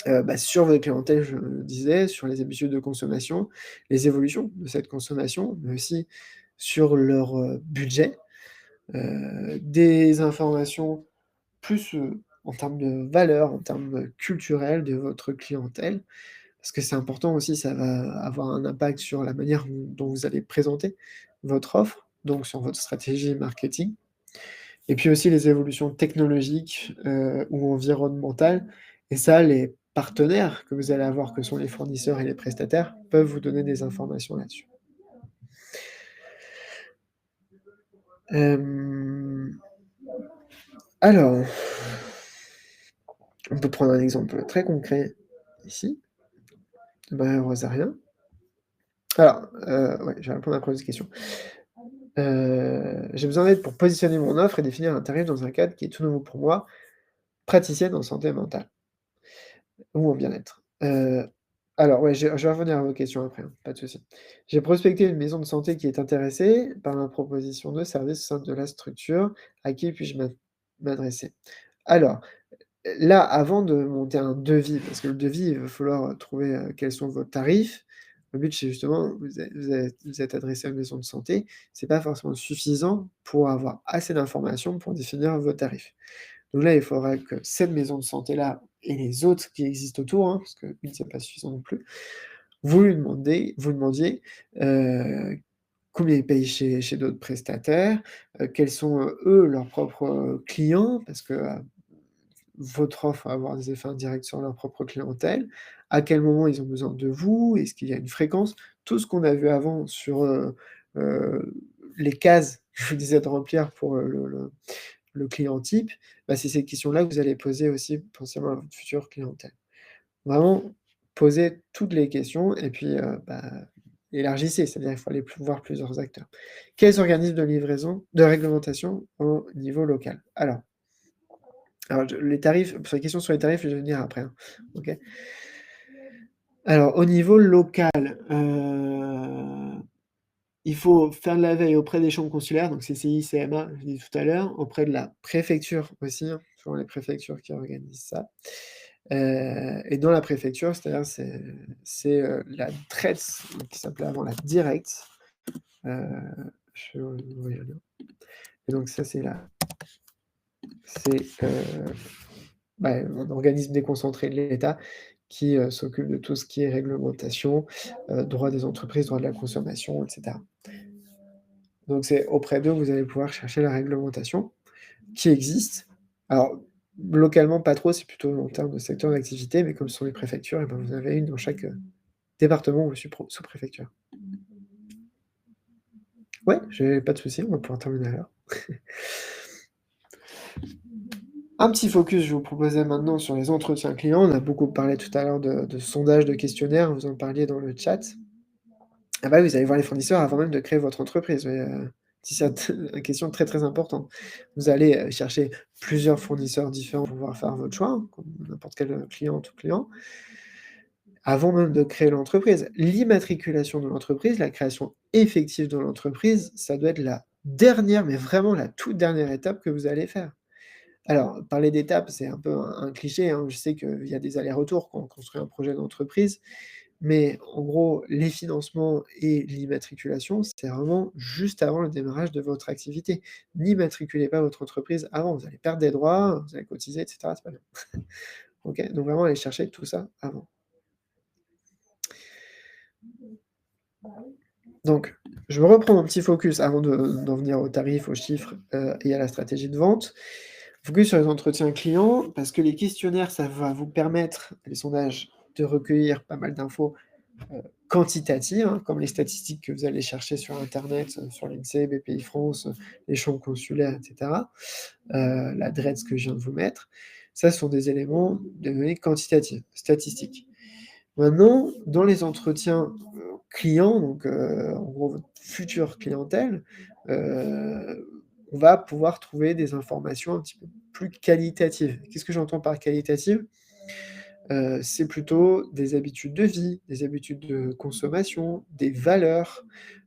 bah, sur votre clientèle, je le disais, sur les habitudes de consommation, les évolutions de cette consommation, mais aussi sur leur, budget. Des informations plus, en termes de valeurs, en termes, culturels de votre clientèle. Parce que c'est important aussi, ça va avoir un impact sur la manière dont vous allez présenter votre offre, donc sur votre stratégie marketing. Et puis aussi les évolutions technologiques, ou environnementales et ça, les partenaires que vous allez avoir, que sont les fournisseurs et les prestataires, peuvent vous donner des informations là-dessus. Hem, alors, on peut prendre un exemple très concret ici, de manière rien. Alors, ouais, je vais répondre à la 1 question. J'ai besoin d'aide pour positionner mon offre et définir un tarif dans un cadre qui est tout nouveau pour moi, praticienne en santé mentale ou en bien-être. Alors ouais, je vais revenir à vos questions après, hein, pas de souci. J'ai prospecté une maison de santé qui est intéressée par ma proposition de service au sein de la structure. À qui puis-je m'adresser? Alors, là, avant de monter un devis, parce que le devis, il va falloir, trouver, quels sont vos tarifs, Le but, c'est justement, vous êtes adressé à une maison de santé, c'est pas forcément suffisant pour avoir assez d'informations pour définir vos tarifs. Donc là, il faudra que cette maison de santé-là et les autres qui existent autour, hein, parce qu'une, c'est pas suffisant non plus, vous demandiez, heu, combien ils payent chez d'autres prestataires, quels sont, eux, leurs propres, clients, parce que, votre offre va avoir des effets indirects sur leur propre clientèle. À quel moment ils ont besoin de vous? Est-ce qu'il y a une fréquence? Tout ce qu'on a vu avant sur, heu, les cases que je vous disais de remplir pour, le client type, bah, c'est ces questions-là que vous allez poser aussi potentiellement à votre future clientèle. Vraiment, poser toutes les questions et puis, élargissez, c'est-à-dire il faut aller voir plusieurs acteurs. Quels organismes de réglementation au niveau local? Alors je les tarifs sur les questions sur les tarifs, je vais venir après, hein. OK? Alors au niveau local, il faut faire de la veille auprès des chambres consulaires, donc CCI, CMA, je l'ai dit tout à l'heure, auprès de la préfecture aussi, hein, souvent les préfectures qui organisent ça. Et dans la préfecture, c'est-à-dire la DRETS, qui s'appelait avant la DIRECT, heu, je vais vous envoyer le lien. Et donc ça, c'est, un organisme déconcentré de l'État qui, s'occupe de tout ce qui est réglementation, droit des entreprises, droit de la consommation, et cetera. Donc c'est auprès d'eux que vous allez pouvoir chercher la réglementation qui existe. Alors, localement, pas trop, c'est plutôt en termes de secteur d'activité, mais comme ce sont les préfectures, et ben, vous en avez une dans chaque, département ou sous-préfecture. Ouais, j'ai pas de souci, on va pouvoir terminer à l'heure. Un petit focus, je vous proposais maintenant sur les entretiens clients. On a beaucoup parlé tout à l'heure de sondages, de questionnaires, vous en parliez dans le chat. Ah bah, oui, vous allez voir les fournisseurs avant même de créer votre entreprise, oui, si c'est une question très, très importante. Vous allez, chercher plusieurs fournisseurs différents pour pouvoir faire votre choix, hein, comme n'importe quel, cliente ou client, avant même de créer l'entreprise. L'immatriculation de l'entreprise, la création effective de l'entreprise, ça doit être la dernière, mais vraiment la toute dernière étape que vous allez faire. Alors, parler d'étapes, c'est un peu un cliché, hein. Je sais qu'il y a des allers-retours quand on construit un projet d'entreprise, mais en gros, les financements et l'immatriculation, c'est vraiment juste avant le démarrage de votre activité. N'immatriculez pas votre entreprise avant, vous allez perdre des droits, vous allez cotiser, et cetera, c'est pas bien. OK? Donc vraiment aller chercher tout ça avant. Donc, je me reprends mon petit focus avant d'en venir aux tarifs, aux chiffres, et à la stratégie de vente. Focus sur les entretiens clients, parce que les questionnaires, ça va vous permettre, les sondages, de recueillir pas mal d'infos, quantitatives, hein, comme les statistiques que vous allez chercher sur internet, sur l'INSEE, BPI-France, les chambres consulaires, et cetera, l'adresse que je viens de vous mettre. Ça, ce sont des éléments, des données quantitatives, statistiques. Maintenant, dans les entretiens, clients, donc en gros votre future clientèle, on va pouvoir trouver des informations un petit peu plus qualitatives. Qu'est-ce que j'entends par qualitative? C'est plutôt des habitudes de vie, des habitudes de consommation, des valeurs,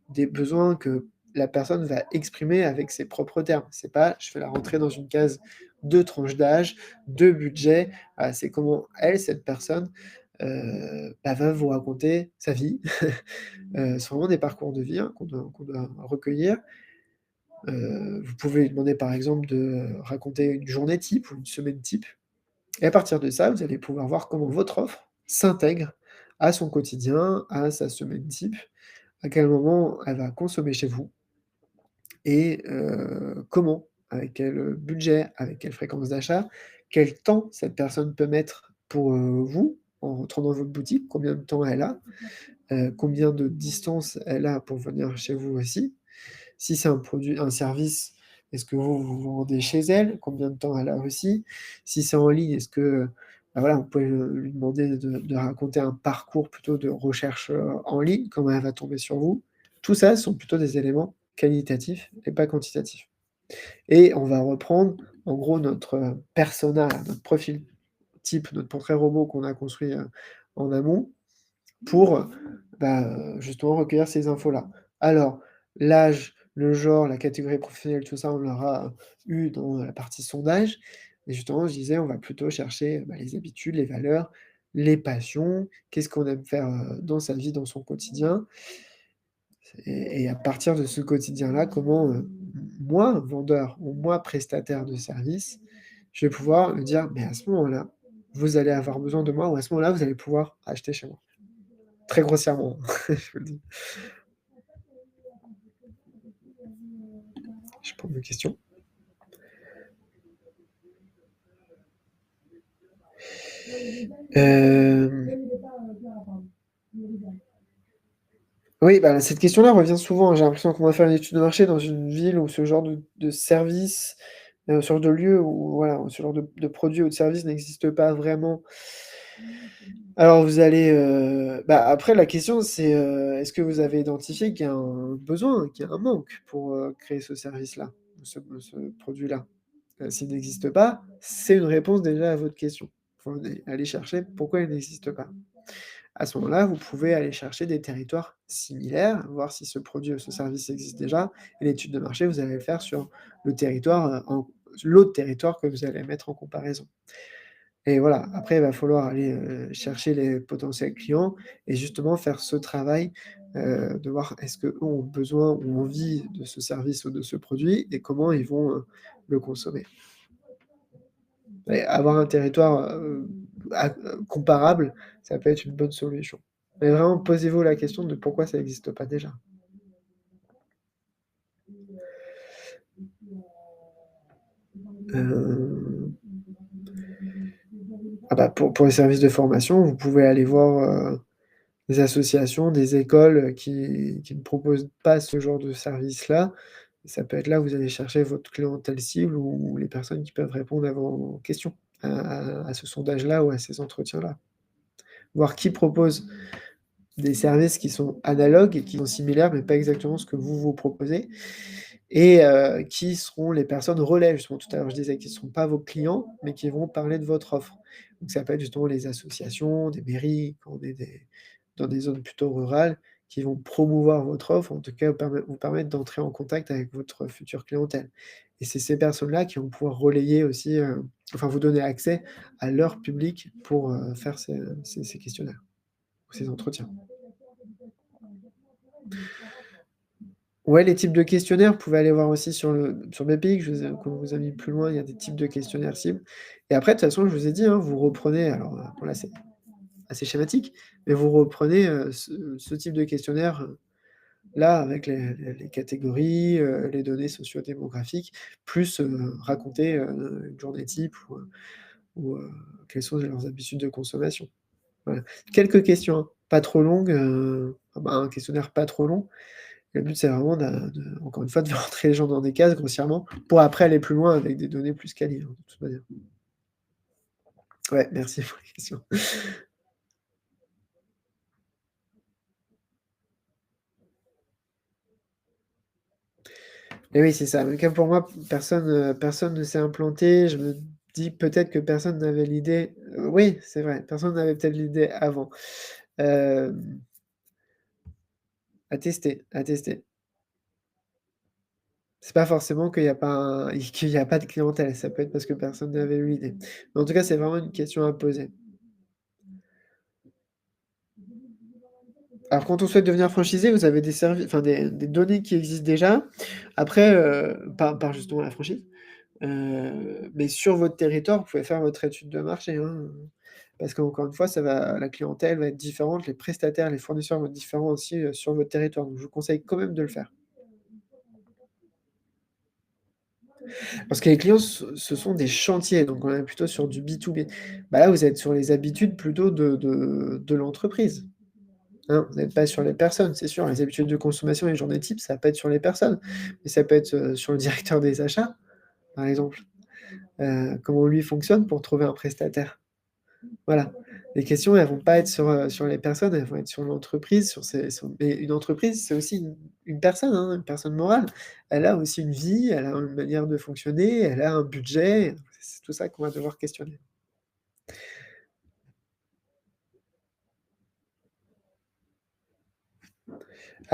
des besoins que la personne va exprimer avec ses propres termes. C'est pas: «Je fais la rentrée dans une case de tranche d'âge, de budget». C'est comment elle, cette personne, va vous raconter sa vie. C'est vraiment des parcours de vie, hein, qu'on doit recueillir. Vous pouvez lui demander, par exemple, de raconter une journée type ou une semaine type, et à partir de ça, vous allez pouvoir voir comment votre offre s'intègre à son quotidien, à sa semaine type, à quel moment elle va consommer chez vous et comment, avec quel budget, avec quelle fréquence d'achat, quel temps cette personne peut mettre pour, vous, en rentrant dans votre boutique, combien de temps elle a, combien de distance elle a pour venir chez vous aussi. Si c'est un service, est-ce que vous vendez chez elle? Combien de temps elle a aussi? Si c'est en ligne, est-ce que, voilà, vous pouvez, lui demander de raconter un parcours plutôt de recherche, en ligne, comment elle va tomber sur vous? Tout ça, ce sont plutôt des éléments qualitatifs et pas quantitatifs, et on va reprendre, en gros, notre, persona, notre profil type, notre portrait robot qu'on a construit, en amont pour, justement recueillir ces infos-là. Alors, l'âge, le genre, la catégorie professionnelle, tout ça, on l'aura eu dans la partie sondage, et justement, je disais, on va plutôt chercher, les habitudes, les valeurs, les passions, qu'est-ce qu'on aime faire, dans sa vie, dans son quotidien et à partir de ce quotidien-là, comment, moi, vendeur ou moi, prestataire de service, je vais pouvoir me dire: «Mais à ce moment-là, vous allez avoir besoin de moi ou à ce moment-là, vous allez pouvoir acheter chez moi». Très grossièrement, je vous le dis. Je prends mes questions. Hem, oui, bah, cette question-là revient souvent, hein. J'ai l'impression qu'on va faire une étude de marché dans une ville où ce genre de service, ce genre de lieu où voilà, où ce genre de produit ou de service n'existe pas vraiment. Alors vous allez, bah, après la question c'est, est-ce que vous avez identifié qu'il y a un besoin, qu'il y a un manque pour, créer ce service-là, ce produit-là? S'il n'existe pas, c'est une réponse déjà à votre question. Faut aller chercher pourquoi il n'existe pas. À ce moment-là, vous pouvez aller chercher des territoires similaires, voir si ce produit ou ce service existe déjà et l'étude de marché, vous allez le faire sur le territoire, en l'autre territoire que vous allez mettre en comparaison et voilà, après il va falloir aller, chercher les potentiels clients et justement faire ce travail, de voir est-ce qu'eux ont besoin ou envie de ce service ou de ce produit et comment ils vont, le consommer et avoir un territoire, comparable, ça peut être une bonne solution. Mais vraiment posez-vous la question de pourquoi ça existe pas déjà. Heu, ah bah, pour les services de formation, vous pouvez aller voir, des associations, des écoles, qui ne proposent pas ce genre de service-là. Ça peut être là où vous allez chercher votre clientèle cible ou les personnes qui peuvent répondre à vos questions, à ce sondage-là ou à ces entretiens-là. Voir qui propose des services qui sont analogues et qui sont similaires, mais pas exactement ce que vous proposez et qui seront les personnes relais. Justement, tout à l'heure, je disais qui ne seront pas vos clients, mais qui vont parler de votre offre. Donc ça peut être justement les associations, des mairies, quand on est dans des zones plutôt rurales, qui vont promouvoir votre offre, en tout cas vous permettre d'entrer en contact avec votre future clientèle et c'est ces personnes-là qui vont pouvoir relayer aussi, enfin vous donner accès à leur public pour, faire ces questionnaires ou ces entretiens. Ouais, les types de questionnaires, vous pouvez aller voir aussi sur Mepic, je vous ai qu'on vous a mis plus loin, il y a des types de questionnaires cibles et après de toute façon, je vous ai dit, hein, vous reprenez alors, bon là, c'est assez schématique, mais vous reprenez, ce type de questionnaire, là avec les catégories, les données sociodémographiques, plus, raconter, une journée type ou quelles sont leurs habitudes de consommation. Voilà. Quelques questions, hein, pas trop longues, un questionnaire pas trop long. Le but, c'est vraiment encore une fois, de faire rentrer les gens dans des cases grossièrement, pour après aller plus loin avec des données plus quali, hein, de toute manière. Ouais, merci pour les questions. Et oui, c'est ça. Mais comme pour moi, personne ne s'est implanté. Je me dis peut-être que personne n'avait l'idée oui, c'est vrai, personne n'avait peut-être l'idée avant. Hem, à tester, à tester. C'est pas forcément qu'il y a pas qu'il y a pas de clientèle, ça peut être parce que personne n'avait eu l'idée. Mais en tout cas, c'est vraiment une question à poser. Alors quand on souhaite devenir franchisé, vous avez des servi enfin des données qui existent déjà. Après, par justement la franchise, mais sur votre territoire, vous pouvez faire votre étude de marché, hein, parce qu'encore une fois, ça va la clientèle va être différente, les prestataires, les fournisseurs vont être différents aussi, sur votre territoire. Donc je vous conseille quand même de le faire. Parce que les clients, ce sont des chantiers, donc on est plutôt sur du B2B. Bah, là, vous êtes sur les habitudes plutôt de l'entreprise. Hein, vous n'êtes pas sur les personnes, c'est sûr, les habitudes de consommation, les journées types, ça va pas être sur les personnes, mais ça peut être, sur le directeur des achats, par exemple. Comment lui fonctionne pour trouver un prestataire? Voilà. Les questions, elles vont pas être sur les personnes, elles vont être sur l'entreprise, mais une entreprise, c'est aussi une personne, hein, une personne morale. Elle a aussi une vie, elle a une manière de fonctionner, elle a un budget, c'est tout ça qu'on va devoir questionner.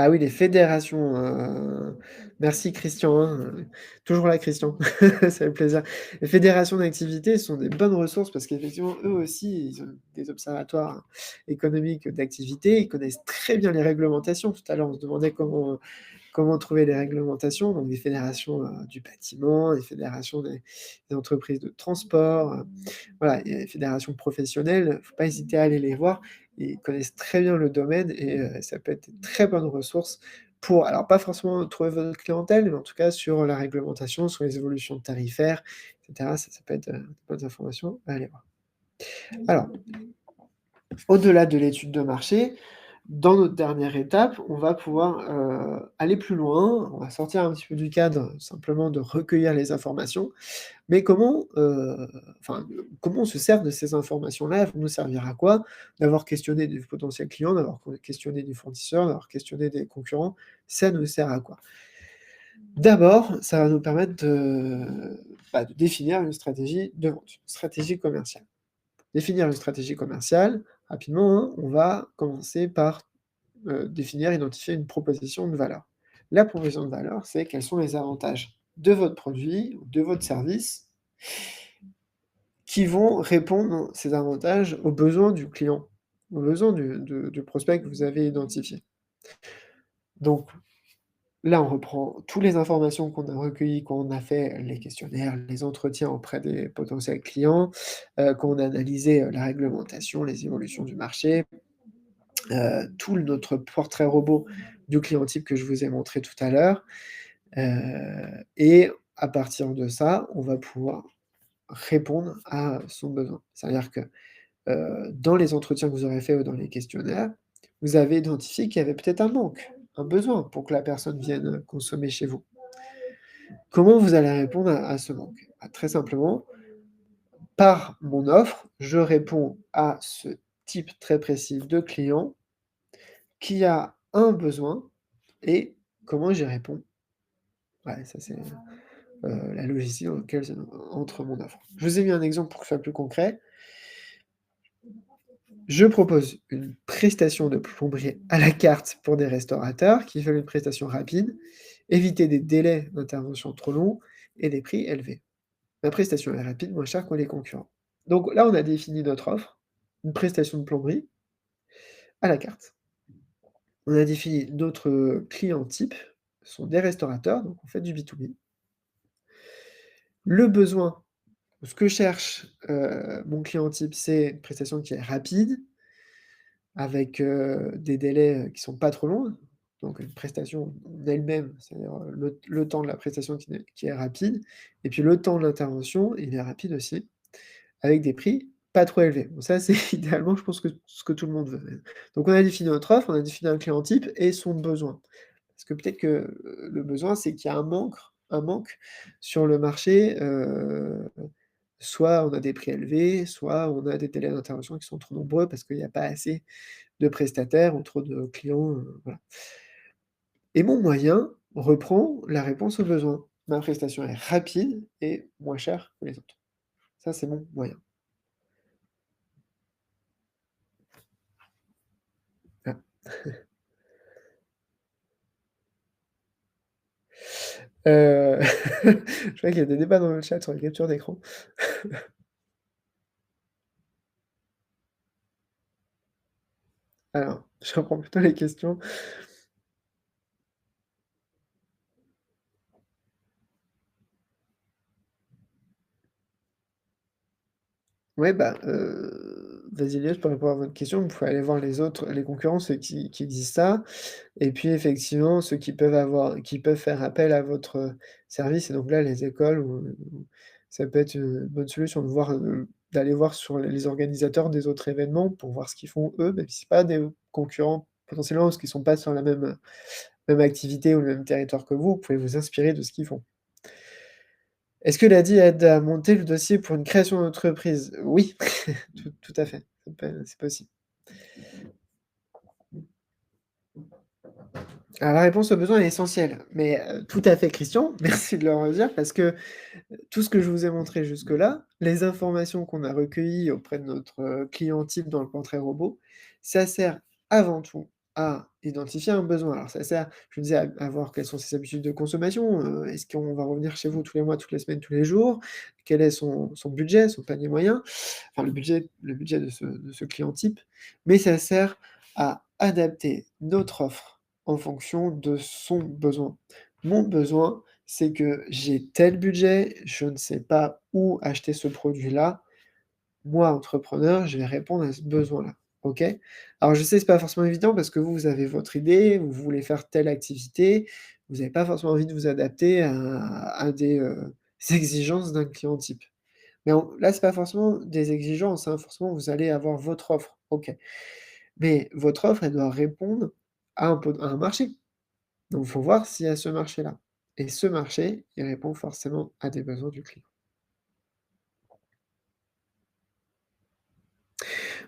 Ah oui, les fédérations, merci Christian, hein, toujours là Christian, ça fait plaisir. Les fédérations d'activités sont des bonnes ressources parce qu'effectivement, eux aussi, ils ont des observatoires économiques d'activités. Ils connaissent très bien les réglementations. Tout à l'heure, on se demandait comment trouver les réglementations, donc des fédérations, du bâtiment, des fédérations des entreprises de transport, voilà, et les fédérations professionnelles, faut pas hésiter à aller les voir. Ils connaissent très bien le domaine et ça peut être une très bonne ressource pour alors pas forcément trouver votre clientèle, mais en tout cas sur la réglementation, sur les évolutions tarifaires et cetera. Ça peut être, de bonnes informations à aller voir. Alors, au-delà de l'étude de marché, dans notre dernière étape, on va pouvoir, aller plus loin. On va sortir un petit peu du cadre simplement de recueillir les informations, mais comment on se sert de ces informations-là? Elles vont nous servir à quoi? D'avoir questionné des potentiels clients, d'avoir questionné des fournisseurs, d'avoir questionné des concurrents, ça nous sert à quoi? D'abord, ça va nous permettre de définir une stratégie de vente, une stratégie commerciale. Définir une stratégie commerciale, rapidement, hein, on va commencer par définir, identifier une proposition de valeur. La proposition de valeur, c'est quels sont les avantages de votre produit ou de votre service qui vont répondre, ces avantages, aux besoins du client, aux besoins du prospect que vous avez identifié. Donc là, on reprend toutes les informations qu'on a recueillies quand on a fait les questionnaires, les entretiens auprès des potentiels clients, quand on a analysé, la réglementation, les évolutions du marché, tout notre portrait robot du client type que je vous ai montré tout à l'heure, et à partir de ça, on va pouvoir répondre à son besoin. C'est-à-dire que, dans les entretiens que vous aurez faits ou dans les questionnaires, vous avez identifié qu'il y avait peut-être un manque, un besoin pour que la personne vienne, consommer chez vous. Comment vous allez répondre à ce manque? Bah, très simplement, par mon offre, je réponds à ce type très précis de client qui a un besoin et comment j'y réponds? Ouais, ça c'est, la logistique dans lequel entre mon offre. Je vous ai mis un exemple pour que ce soit plus concret. Je propose une prestation de plomberie à la carte pour des restaurateurs qui veulent une prestation rapide, éviter des délais d'intervention trop longs et des prix élevés. Ma prestation est rapide, moins chère que les concurrents. Donc là, on a défini notre offre, une prestation de plomberie à la carte. On a défini notre client type, ce sont des restaurateurs, donc on fait du B2B. Le besoin, ce que cherche, mon client type, c'est une prestation qui est rapide, avec, des délais, qui sont pas trop longs, donc une prestation en elle-même, c'est-à-dire, le temps de la prestation qui est rapide et puis le temps de l'intervention, il est rapide aussi, avec des prix pas trop élevés. Bon ça, c'est idéalement, je pense que ce que tout le monde veut. Donc on a défini notre offre, on a défini un client type et son besoin. Parce que peut-être que, le besoin, c'est qu'il y a un manque sur le marché, soit on a des prix élevés, soit on a des délais d'intervention qui sont trop nombreux parce qu'il y a pas assez de prestataires ou trop de clients, voilà. Et mon moyen reprend la réponse aux besoins. Ma prestation est rapide et moins chère que les autres. Ça, c'est mon moyen. Ah. Je vois qu'il y a des débats dans le chat sur les captures d'écran. Alors, je reprends plutôt les questions. Ouais, bah, vas-y Elias, par rapport à votre question, vous pouvez aller voir les concurrents, ceux qui disent ça. Et puis effectivement, ceux qui peuvent faire appel à votre, service et donc là, les écoles ou ça peut être une bonne solution de voir, d'aller voir sur les organisateurs des autres événements pour voir ce qu'ils font eux, même si c'est pas des concurrents potentiellement parce qu'ils sont pas sur la même activité ou le même territoire que vous pouvez vous inspirer de ce qu'ils font. Est-ce que l'ADI aide à monter le dossier pour une création d'entreprise? Oui, tout à fait, c'est possible. Alors la réponse aux besoins est essentielle, mais tout à fait Christian, merci de le redire parce que tout ce que je vous ai montré jusque-là, les informations qu'on a recueillies auprès de notre, client type dans le portrait robot, ça sert avant tout à identifier un besoin. Alors ça sert, je disais, à voir quelles sont ses habitudes de consommation, est-ce qu'on va revenir chez vous tous les mois, toutes les semaines, tous les jours? Quel est son budget, son panier moyen? Enfin le budget de ce client type, mais ça sert à adapter notre offre en fonction de son besoin. Mon besoin, c'est que j'ai tel budget, je ne sais pas où acheter ce produit-là. Moi, entrepreneur, je vais répondre à ce besoin-là, OK? Alors je sais, c'est pas forcément évident parce que vous, vous avez votre idée, vous voulez faire telle activité, vous avez pas forcément envie de vous adapter à des, exigences d'un client type. Mais là, c'est pas forcément des exigences, hein, forcément vous allez avoir votre offre, OK. Mais votre offre, elle doit répondre à un marché. Donc il faut voir s'il y a ce marché-là et ce marché, il répond forcément à des besoins du client.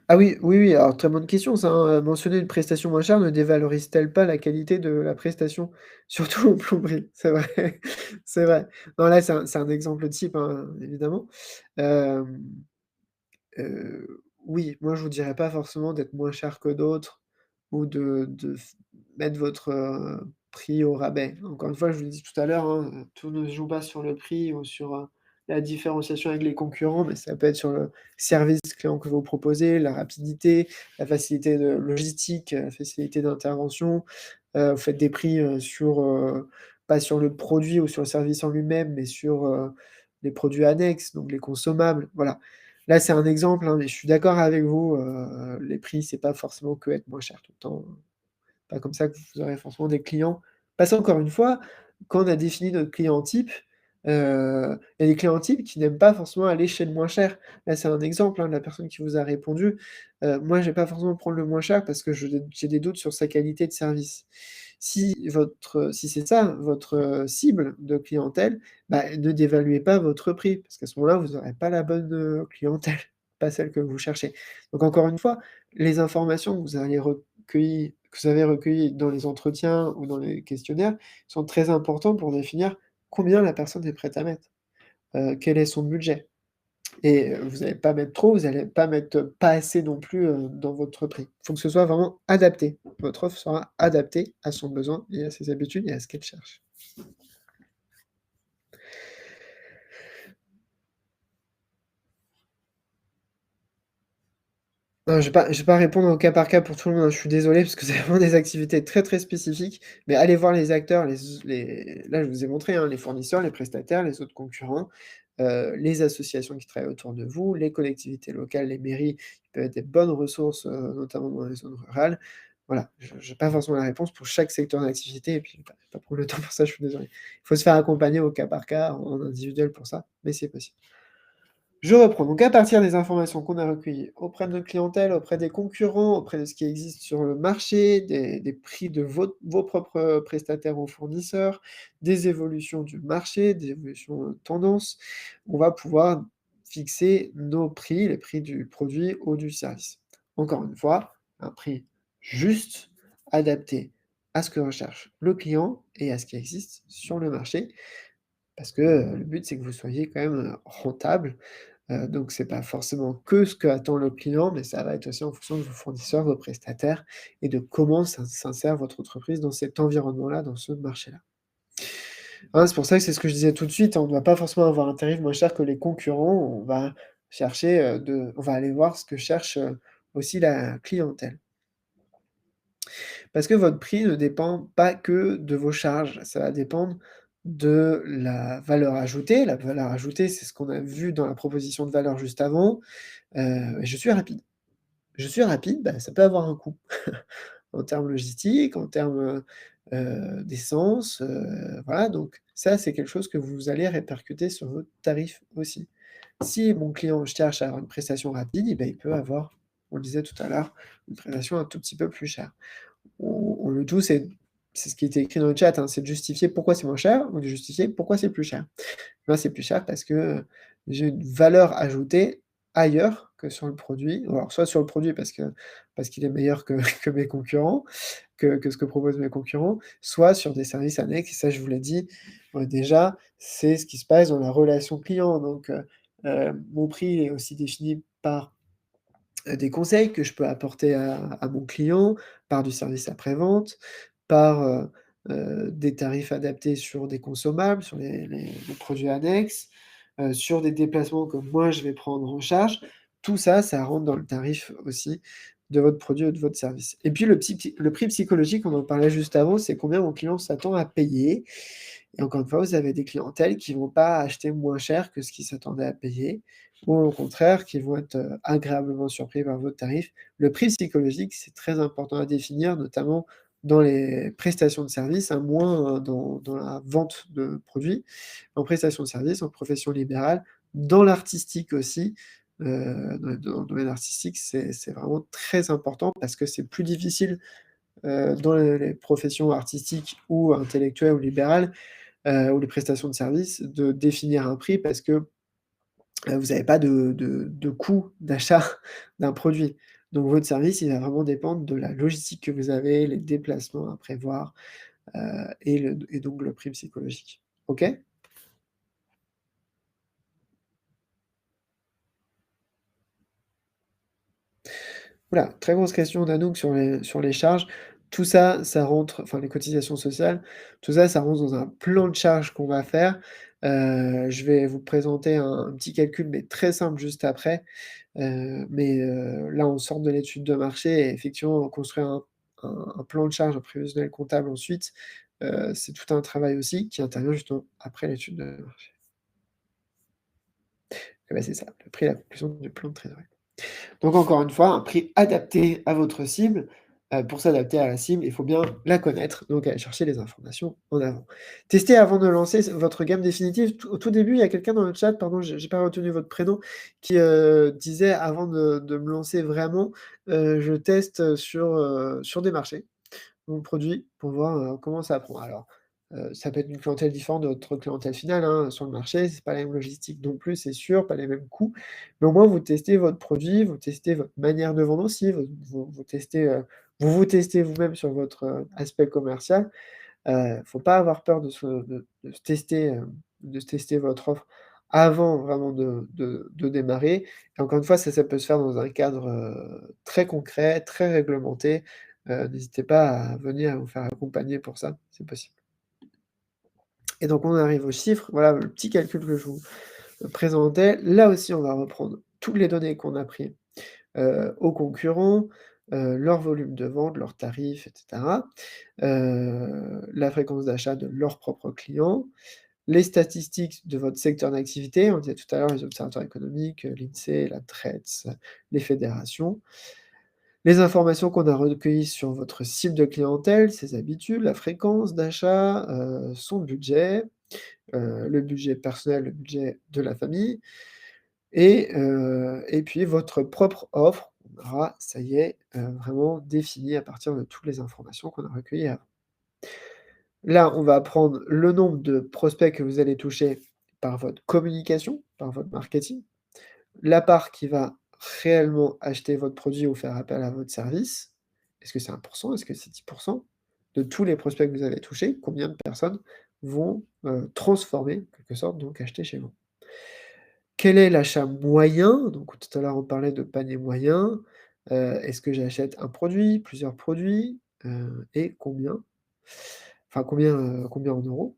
Ah oui, oui, oui, alors très bonne question ça, hein, mentionner une prestation moins chère ne dévalorise-t-elle pas la qualité de la prestation? Surtout en plomberie, c'est vrai, c'est vrai. Non, là, c'est un exemple type, hein, évidemment. Hem oui, moi je vous dirais pas forcément d'être moins cher que d'autres ou de mettre votre, prix au rabais. Encore une fois, je vous l'ai dit tout à l'heure, hein, tout ne se joue pas sur le prix ou sur, la différenciation avec les concurrents, mais ça peut être sur le service client que vous proposez, la rapidité, la facilité de logistique, la facilité d'intervention. Vous faites des prix, pas sur le produit ou sur le service en lui-même, mais sur, les produits annexes, donc les consommables, voilà. Là, c'est un exemple, hein, mais je suis d'accord avec vous, les prix, c'est pas forcément que être moins cher tout le temps. Pas comme ça que vous aurez forcément des clients parce qu'encore une fois, quand on a défini notre client type, il y a des clients types qui n'aiment pas forcément aller chez le moins cher. Là, c'est un exemple, hein, de la personne qui vous a répondu. Moi, je vais pas forcément prendre le moins cher parce que j'ai des doutes sur sa qualité de service. Si c'est ça votre, cible de clientèle, bah, ne dévaluez pas votre prix parce qu'à ce moment-là, vous aurez pas la bonne, clientèle, pas celle que vous cherchez. Donc encore une fois, les informations que vous avez recueillies dans les entretiens ou dans les questionnaires sont très importants pour définir combien la personne est prête à mettre, quel est son budget et vous n'allez pas mettre trop, vous n'allez pas mettre, pas assez non plus, dans votre prix. Il faut que ce soit vraiment adapté. Votre offre sera adaptée à son besoin et à ses habitudes et à ce qu'elle cherche. Non, je vais pas répondre au cas par cas pour tout le monde, hein, je suis désolé parce que c'est vraiment des activités très, très spécifiques, mais allez voir les acteurs, les là, je vous ai montré, hein, les fournisseurs, les prestataires, les autres concurrents, les associations qui travaillent autour de vous, les collectivités locales, les mairies, qui peuvent être des bonnes ressources, notamment dans les zones rurales. Voilà, je j'ai pas forcément la réponse pour chaque secteur d'activité et puis je vais pas prendre le temps pour ça, je suis désolé. Il faut se faire accompagner au cas par cas, en individuel pour ça, mais c'est possible. Je reprends. Donc à partir des informations qu'on a recueillies auprès de notre clientèle, auprès des concurrents, auprès de ce qui existe sur le marché, des prix de vos propres prestataires ou fournisseurs, des évolutions du marché, des évolutions, tendances, on va pouvoir fixer nos prix, les prix du produit ou du service. Encore une fois, un prix juste, adapté à ce que recherche le client et à ce qui existe sur le marché. Parce que, le but, c'est que vous soyez quand même, rentable. Donc c'est pas forcément que ce qu'attend le client, mais ça va être aussi en fonction de vos fournisseurs, vos prestataires et de comment s'insère votre entreprise dans cet environnement-là, dans ce marché-là. Hein, c'est pour ça que c'est ce que je disais tout de suite, on ne doit pas forcément avoir un tarif moins cher que les concurrents, on va chercher, on va aller voir ce que cherche, aussi la clientèle. Parce que votre prix ne dépend pas que de vos charges, ça va dépendre de la valeur ajoutée. La valeur ajoutée, c'est ce qu'on a vu dans la proposition de valeur juste avant, je suis rapide. Je suis rapide, bah, ça peut avoir un coût en termes logistiques, en termes, d'essence, voilà, donc ça, c'est quelque chose que vous allez répercuter sur votre tarif aussi. Si mon client cherche à avoir une prestation rapide, et bah, il peut avoir, on le disait tout à l'heure, une prestation un tout petit peu plus chère. Le tout, c'est ce qui était écrit dans le chat, hein, c'est de justifier pourquoi c'est moins cher ou de justifier pourquoi c'est plus cher. Moi, c'est plus cher parce que, j'ai une valeur ajoutée ailleurs que sur le produit. Alors soit sur le produit parce qu'il est meilleur que que mes concurrents, que ce que proposent mes concurrents, soit sur des services annexes et ça, je vous l'ai dit, déjà, c'est ce qui se passe dans la relation client donc mon prix est aussi défini par des conseils que je peux apporter à mon client par du service après-vente, par, des tarifs adaptés sur des consommables, sur les produits annexes, sur des déplacements que moi je vais prendre en charge. Tout ça, ça rentre dans le tarif aussi de votre produit ou de votre service. Et puis le prix psychologique, on en parlait juste avant, c'est combien mon client s'attend à payer. Et encore une fois, vous avez des clientèles qui vont pas acheter moins cher que ce qu'ils s'attendaient à payer ou au contraire qui vont être, agréablement surpris par votre tarif. Le prix psychologique, c'est très important à définir, notamment dans les prestations de services, hein, moins, dans la vente de produits. En prestation de services, en profession libérale, dans l'artistique aussi, dans le domaine artistique, c'est vraiment très important parce que c'est plus difficile, dans les professions artistiques ou intellectuelles ou libérales, ou les prestations de services, de définir un prix parce que, vous n'avez pas de coût d'achat d'un produit. Donc votre service, il va vraiment dépendre de la logistique que vous avez, les déplacements à prévoir, et donc le prix psychologique. OK? Voilà, très grosse question d'Anouk sur les charges. Tout ça, ça rentre enfin les cotisations sociales, tout ça, ça rentre dans un plan de charge qu'on va faire. Je vais vous présenter un petit calcul, mais très simple juste après. Là, on sort de l'étude de marché et effectivement, construire un plan de charge, un prévisionnel comptable ensuite, c'est tout un travail aussi qui intervient justement après l'étude de marché. Et bah, c'est ça, le prix et la conclusion du plan de trésorerie. Donc encore une fois, un prix adapté à votre cible. Pour s'adapter à la cible, il faut bien la connaître, donc aller chercher les informations en avant. Testez avant de lancer votre gamme définitive. Au tout début, il y a quelqu'un dans le chat, pardon, j'ai pas retenu votre prénom, qui, disait: «Avant de me lancer vraiment, je teste, sur des marchés». Mon produit pour voir, comment ça prend. Alors, ça peut être une clientèle différente de votre clientèle finale, hein, sur le marché, c'est pas la même logistique non plus, c'est sûr, pas les mêmes coûts. Mais au moins vous testez votre produit, vous testez votre manière de vendre aussi, vous testez, vous testez vous-même sur votre, aspect commercial. Faut pas avoir peur de se tester votre offre avant vraiment de démarrer. Et encore une fois, ça peut se faire dans un cadre, très concret, très réglementé. N'hésitez pas à venir vous faire accompagner pour ça, c'est possible. Et donc on arrive aux chiffres, voilà le petit calcul que je vous présentais. Là aussi, on va reprendre toutes les données qu'on a pris, aux concurrents, leur volume de vente, leurs tarifs et cetera, la fréquence d'achat de leurs propres clients, les statistiques de votre secteur d'activité. On disait tout à l'heure les observatoires économiques, l'INSEE, la TRETS, les fédérations. Les informations qu'on a recueillies sur votre cible de clientèle, ses habitudes, la fréquence d'achat, son budget, le budget personnel, le budget de la famille et puis votre propre offre. On aura, ça y est, vraiment défini à partir de toutes les informations qu'on a recueillies avant. Là, on va prendre le nombre de prospects que vous allez toucher par votre communication, par votre marketing, la part qui va réellement acheter votre produit ou faire appel à votre service. Est-ce que c'est 1%? Est-ce que c'est 10% de tous les prospects que vous avez touchés? Combien de personnes vont, transformer, en quelque sorte, donc acheter chez vous? Quel est l'achat moyen? Donc tout à l'heure, on parlait de panier moyen. Est-ce que j'achète un produit, plusieurs produits? Et combien? Enfin combien en euros?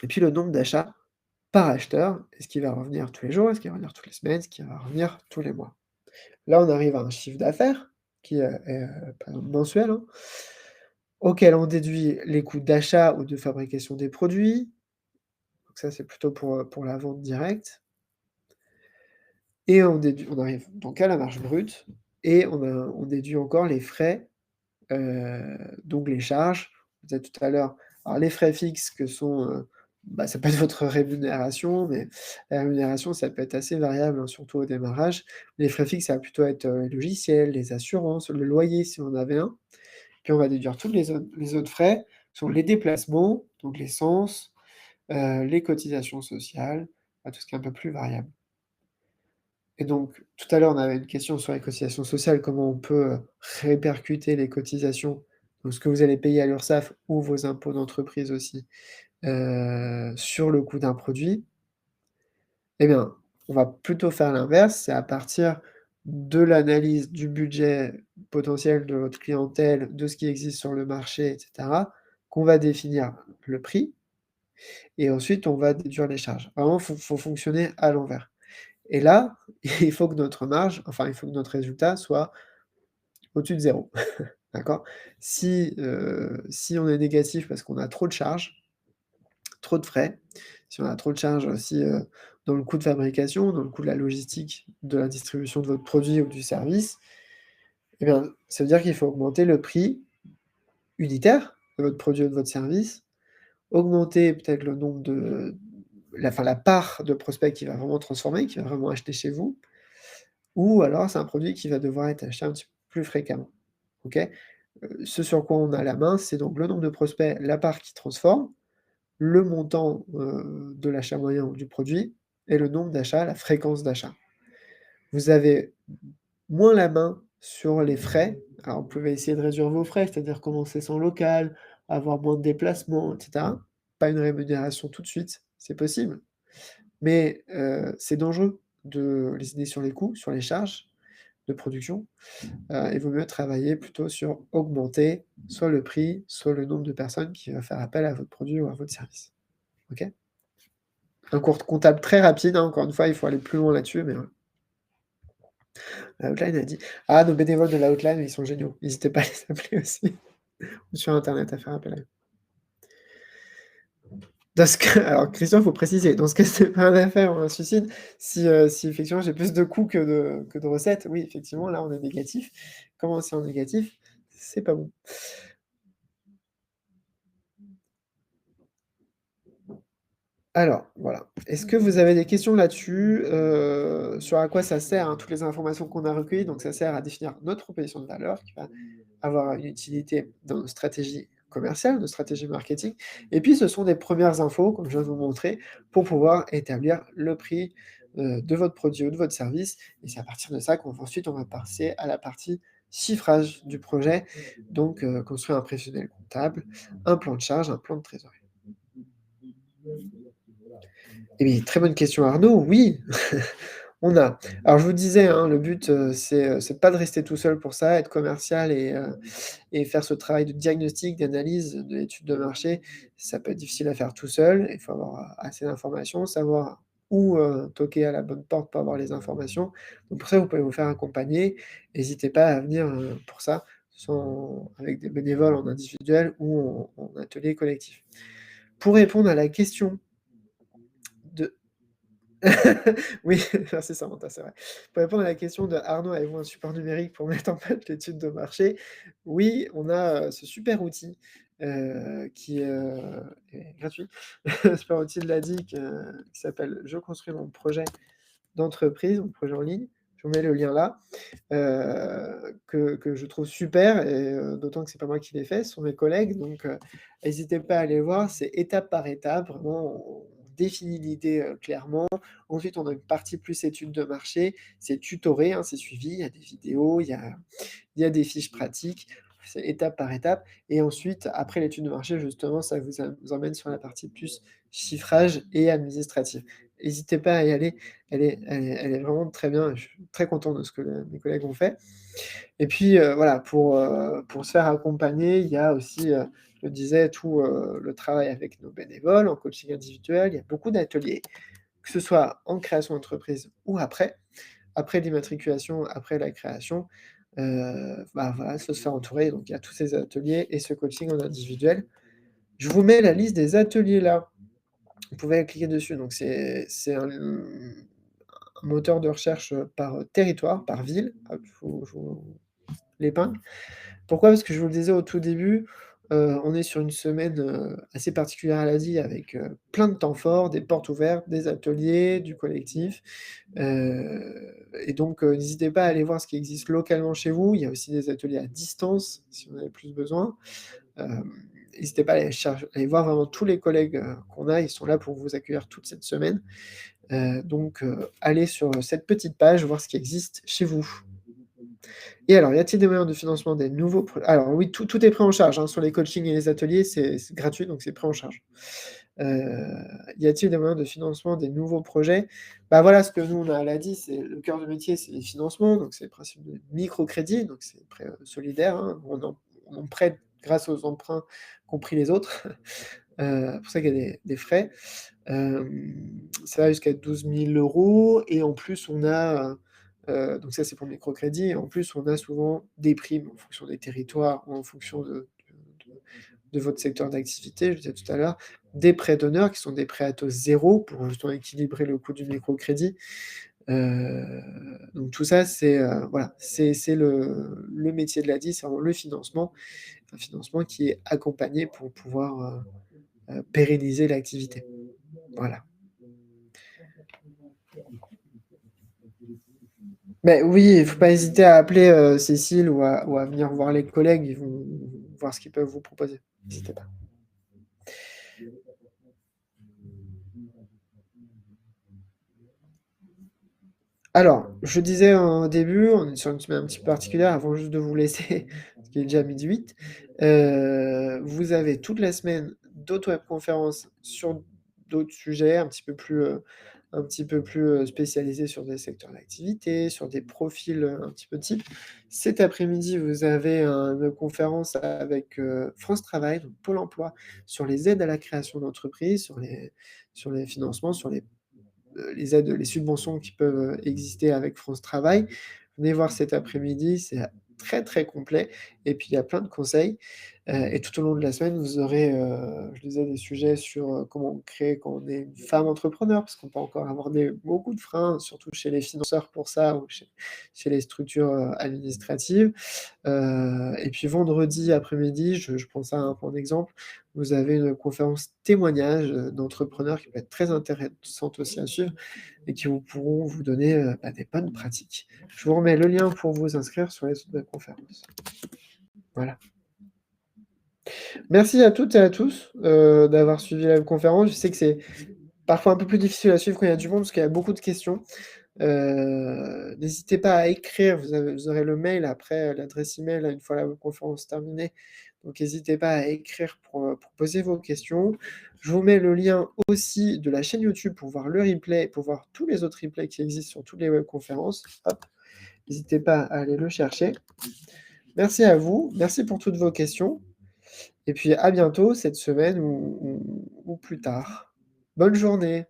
Et puis le nombre d'achats par acheteur. Est-ce qu'il va revenir tous les jours? Est-ce qu'il va revenir toutes les semaines? Est-ce qu'il va revenir tous les mois? Là, on arrive à un chiffre d'affaires qui, est, par exemple mensuel, hein, auquel on déduit les coûts d'achat ou de fabrication des produits. Donc ça, c'est plutôt pour la vente directe et on arrive donc à la marge brute et on déduit encore les frais, donc les charges. On disait tout à l'heure, alors les frais fixes que sont, bah, ça peut être votre rémunération, mais la rémunération, ça peut être assez variable, hein, surtout au démarrage. Les frais fixes, ça va plutôt être, les logiciels, les assurances, le loyer si on en avait un. Puis on va déduire tous les autres frais, sont les déplacements, donc l'essence, les cotisations sociales, bah, tout ce qui est un peu plus variable. Et donc, tout à l'heure, on avait une question sur les cotisations sociales, comment on peut, répercuter les cotisations, donc ce que vous allez payer à l'URSSAF ou vos impôts d'entreprise aussi, sur le coût d'un produit. Eh bien, on va plutôt faire l'inverse, c'est à partir de l'analyse du budget potentiel de votre clientèle, de ce qui existe sur le marché et cetera, qu'on va définir le prix et ensuite on va déduire les charges. Vraiment, faut fonctionner à l'envers et là, il faut que notre marge, enfin, il faut que notre résultat soit au-dessus de zéro. D'accord? Si on est négatif parce qu'on a trop de charges, trop de frais, si on a trop de charges aussi, dans le coût de fabrication, dans le coût de la logistique, de la distribution de votre produit ou du service, eh bien, ça veut dire qu'il faut augmenter le prix unitaire de votre produit ou de votre service, augmenter peut-être le nombre de la part de prospects qui va vraiment transformer, qui va vraiment acheter chez vous, ou alors c'est un produit qui va devoir être acheté un petit peu plus fréquemment. OK? Ce sur quoi on a la main, c'est donc le nombre de prospects, la part qui transforme, le montant, de l'achat moyen du produit et le nombre d'achats, la fréquence d'achat. Vous avez moins la main sur les frais. Alors, vous pouvez essayer de réduire vos frais, c'est-à-dire commencer sans local, avoir moins de déplacements, et cetera. Pas une rémunération tout de suite, c'est possible, mais c'est dangereux de léser sur les coûts, sur les charges de production. Il vaut mieux travailler plutôt sur augmenter soit le prix, soit le nombre de personnes qui va faire appel à votre produit ou à votre service. OK? Un cours comptable très rapide, hein, encore une fois, il faut aller plus loin là-dessus, mais la Outline a dit: «Ah, nos bénévoles de la Outline, ils sont géniaux. N'hésitez pas à les appeler aussi ou sur internet à faire appel à eux». Dans ce cas alors Christian, il faut préciser, dans ce cas, c'est pas un affaire ou un suicide. Si effectivement j'ai plus de coûts que de recettes, oui, effectivement, là, on est négatif. Comment c'est en négatif? C'est pas bon. Alors, voilà. Est-ce que vous avez des questions là-dessus, sur à quoi ça sert, hein, toutes les informations qu'on a recueillies? Donc ça sert à définir notre proposition de valeur qui va avoir une utilité dans nos stratégies commerciales, nos stratégies marketing et puis ce sont des premières infos, comme je viens de vous montrer, pour pouvoir établir le prix, de votre produit ou de votre service et c'est à partir de ça on va passer à la partie chiffrage du projet, donc construire un prévisionnel comptable, un plan de charge, un plan de trésorerie. Eh bien, très bonne question Arnaud, oui, on a. Alors je vous disais, hein, le but, c'est pas de rester tout seul pour ça, être commercial et faire ce travail de diagnostic, d'analyse, de l'étude de marché, ça peut être difficile à faire tout seul. Il faut avoir assez d'informations, savoir où, toquer à la bonne porte pour avoir les informations. Donc pour ça, vous pouvez vous faire accompagner. N'hésitez pas à venir, pour ça, soit avec des bénévoles en individuel ou en atelier collectif. Pour répondre à la question de oui, merci Samantha, c'est vrai. Pour répondre à la question de Arnaud: «Avez-vous un support numérique pour mettre en place l'étude de marché?» Oui, on a, ce super outil, qui, est gratuit. Super outil de l'ADIC, qui s'appelle «Je construis mon projet d'entreprise», mon projet en ligne. Je vous mets le lien là, que je trouve super et d'autant que c'est pas moi qui l'ai fait, ce sont mes collègues donc hésitez pas à aller voir, c'est étape par étape, vraiment on définit l'idée, clairement. Ensuite, on a une partie plus étude de marché, c'est tutoré, hein, c'est suivi, il y a des vidéos, il y a des fiches pratiques, c'est étape par étape et ensuite, après l'étude de marché, justement, ça vous emmène sur la partie plus chiffrage et administratif. Hésitez pas à y aller, elle est vraiment très bien, je suis très content de ce que mes collègues ont fait et puis, voilà, pour se faire accompagner, il y a aussi, je le disais, tout, le travail avec nos bénévoles en coaching individuel. Il y a beaucoup d'ateliers, que ce soit en création d'entreprise ou après. Après l'immatriculation, après la création, bah, voilà, faut se faire entourer, donc il y a tous ces ateliers et ce coaching en individuel. Je vous mets la liste des ateliers là, vous pouvez cliquer dessus, donc c'est un moteur de recherche, par, territoire, par ville. Hop, je vous l'épingle. Pourquoi? Parce que je vous le disais au tout début, on est sur une semaine, assez particulière à l'Asie avec, plein de temps forts, des portes ouvertes, des ateliers, du collectif, et donc n'hésitez pas à aller voir ce qui existe localement chez vous. Il y a aussi des ateliers à distance si vous en avez plus besoin. Hem, N'hésitez pas à aller voir vraiment tous les collègues, qu'on a, ils sont là pour vous accueillir toute cette semaine. Donc allez sur, cette petite page, voir ce qui existe chez vous. Et alors, y a-t-il des moyens de financement des nouveaux pro alors oui, tout est pris en charge, hein, sur les coachings et les ateliers, c'est gratuit, donc c'est pris en charge. Heu, Y a-t-il des moyens de financement des nouveaux projets? Bah, voilà, ce que nous on a l'a dit, c'est le cœur de métier, c'est les financements, donc c'est le principe de microcrédit, donc c'est prêt, solidaire, hein. On prête grâce aux emprunts qu'ont pris les autres. Pour ça qu'il y a des frais. Ça va jusqu'à 12 000 € et en plus on a, donc ça c'est pour le microcrédit et en plus on a souvent des primes en fonction des territoires ou en fonction de votre secteur d'activité, je le disais tout à l'heure, des prêts d'honneur qui sont des prêts à taux 0 pour justement équilibrer le coût du microcrédit. Donc tout ça c'est, voilà, c'est le métier de l'ADI, c'est vraiment le financement, un financement qui est accompagné pour pouvoir, pérenniser l'activité. Voilà. Beh, oui, il faut pas hésiter à appeler, Cécile ou à venir voir les collègues, ils vont voir ce qu'ils peuvent vous proposer. N'hésitez pas. Alors, je disais en début, on est sur une semaine un petit peu particulière avant juste de vous laisser, parce qu'il est déjà 12h08. Vous avez toute la semaine d'autres webconférences sur d'autres sujets un petit peu plus spécialisés sur des secteurs d'activité, sur des profils, un petit peu types. Cet après-midi, vous avez une webconférence avec, France Travail, donc Pôle emploi, sur les aides à la création d'entreprise, sur les financements, sur les aides, les subventions qui peuvent, exister avec France Travail. Venez voir cet après-midi, c'est très, très complet et puis il y a plein de conseils, et tout au long de la semaine, vous aurez, je disais des sujets sur, comment créer quand on est une femme entrepreneur, parce qu'on peut encore avoir beaucoup de freins, surtout chez les financeurs pour ça ou chez les structures, administratives. Et puis vendredi après-midi, je prends ça un peu en exemple, vous avez une conférence témoignage, d'entrepreneurs qui peut être très intéressante aussi à suivre et qui vous pourront vous donner, bah, des bonnes pratiques. Je vous remets le lien pour vous inscrire sur les autres conférences. Voilà. Merci à toutes et à tous, d'avoir suivi la conférence. Je sais que c'est parfois un peu plus difficile à suivre quand il y a du monde, parce qu'il y a beaucoup de questions. N'hésitez pas à écrire, vous aurez le mail après, l'adresse email une fois la conférence terminée. Donc n'hésitez pas à écrire pour poser vos questions. Je vous mets le lien aussi de la chaîne YouTube pour voir le replay, pour voir tous les autres replays qui existent sur toutes les webconférences. Hop, n'hésitez pas à aller le chercher. Merci à vous, merci pour toutes vos questions et puis à bientôt cette semaine ou plus tard. Bonne journée.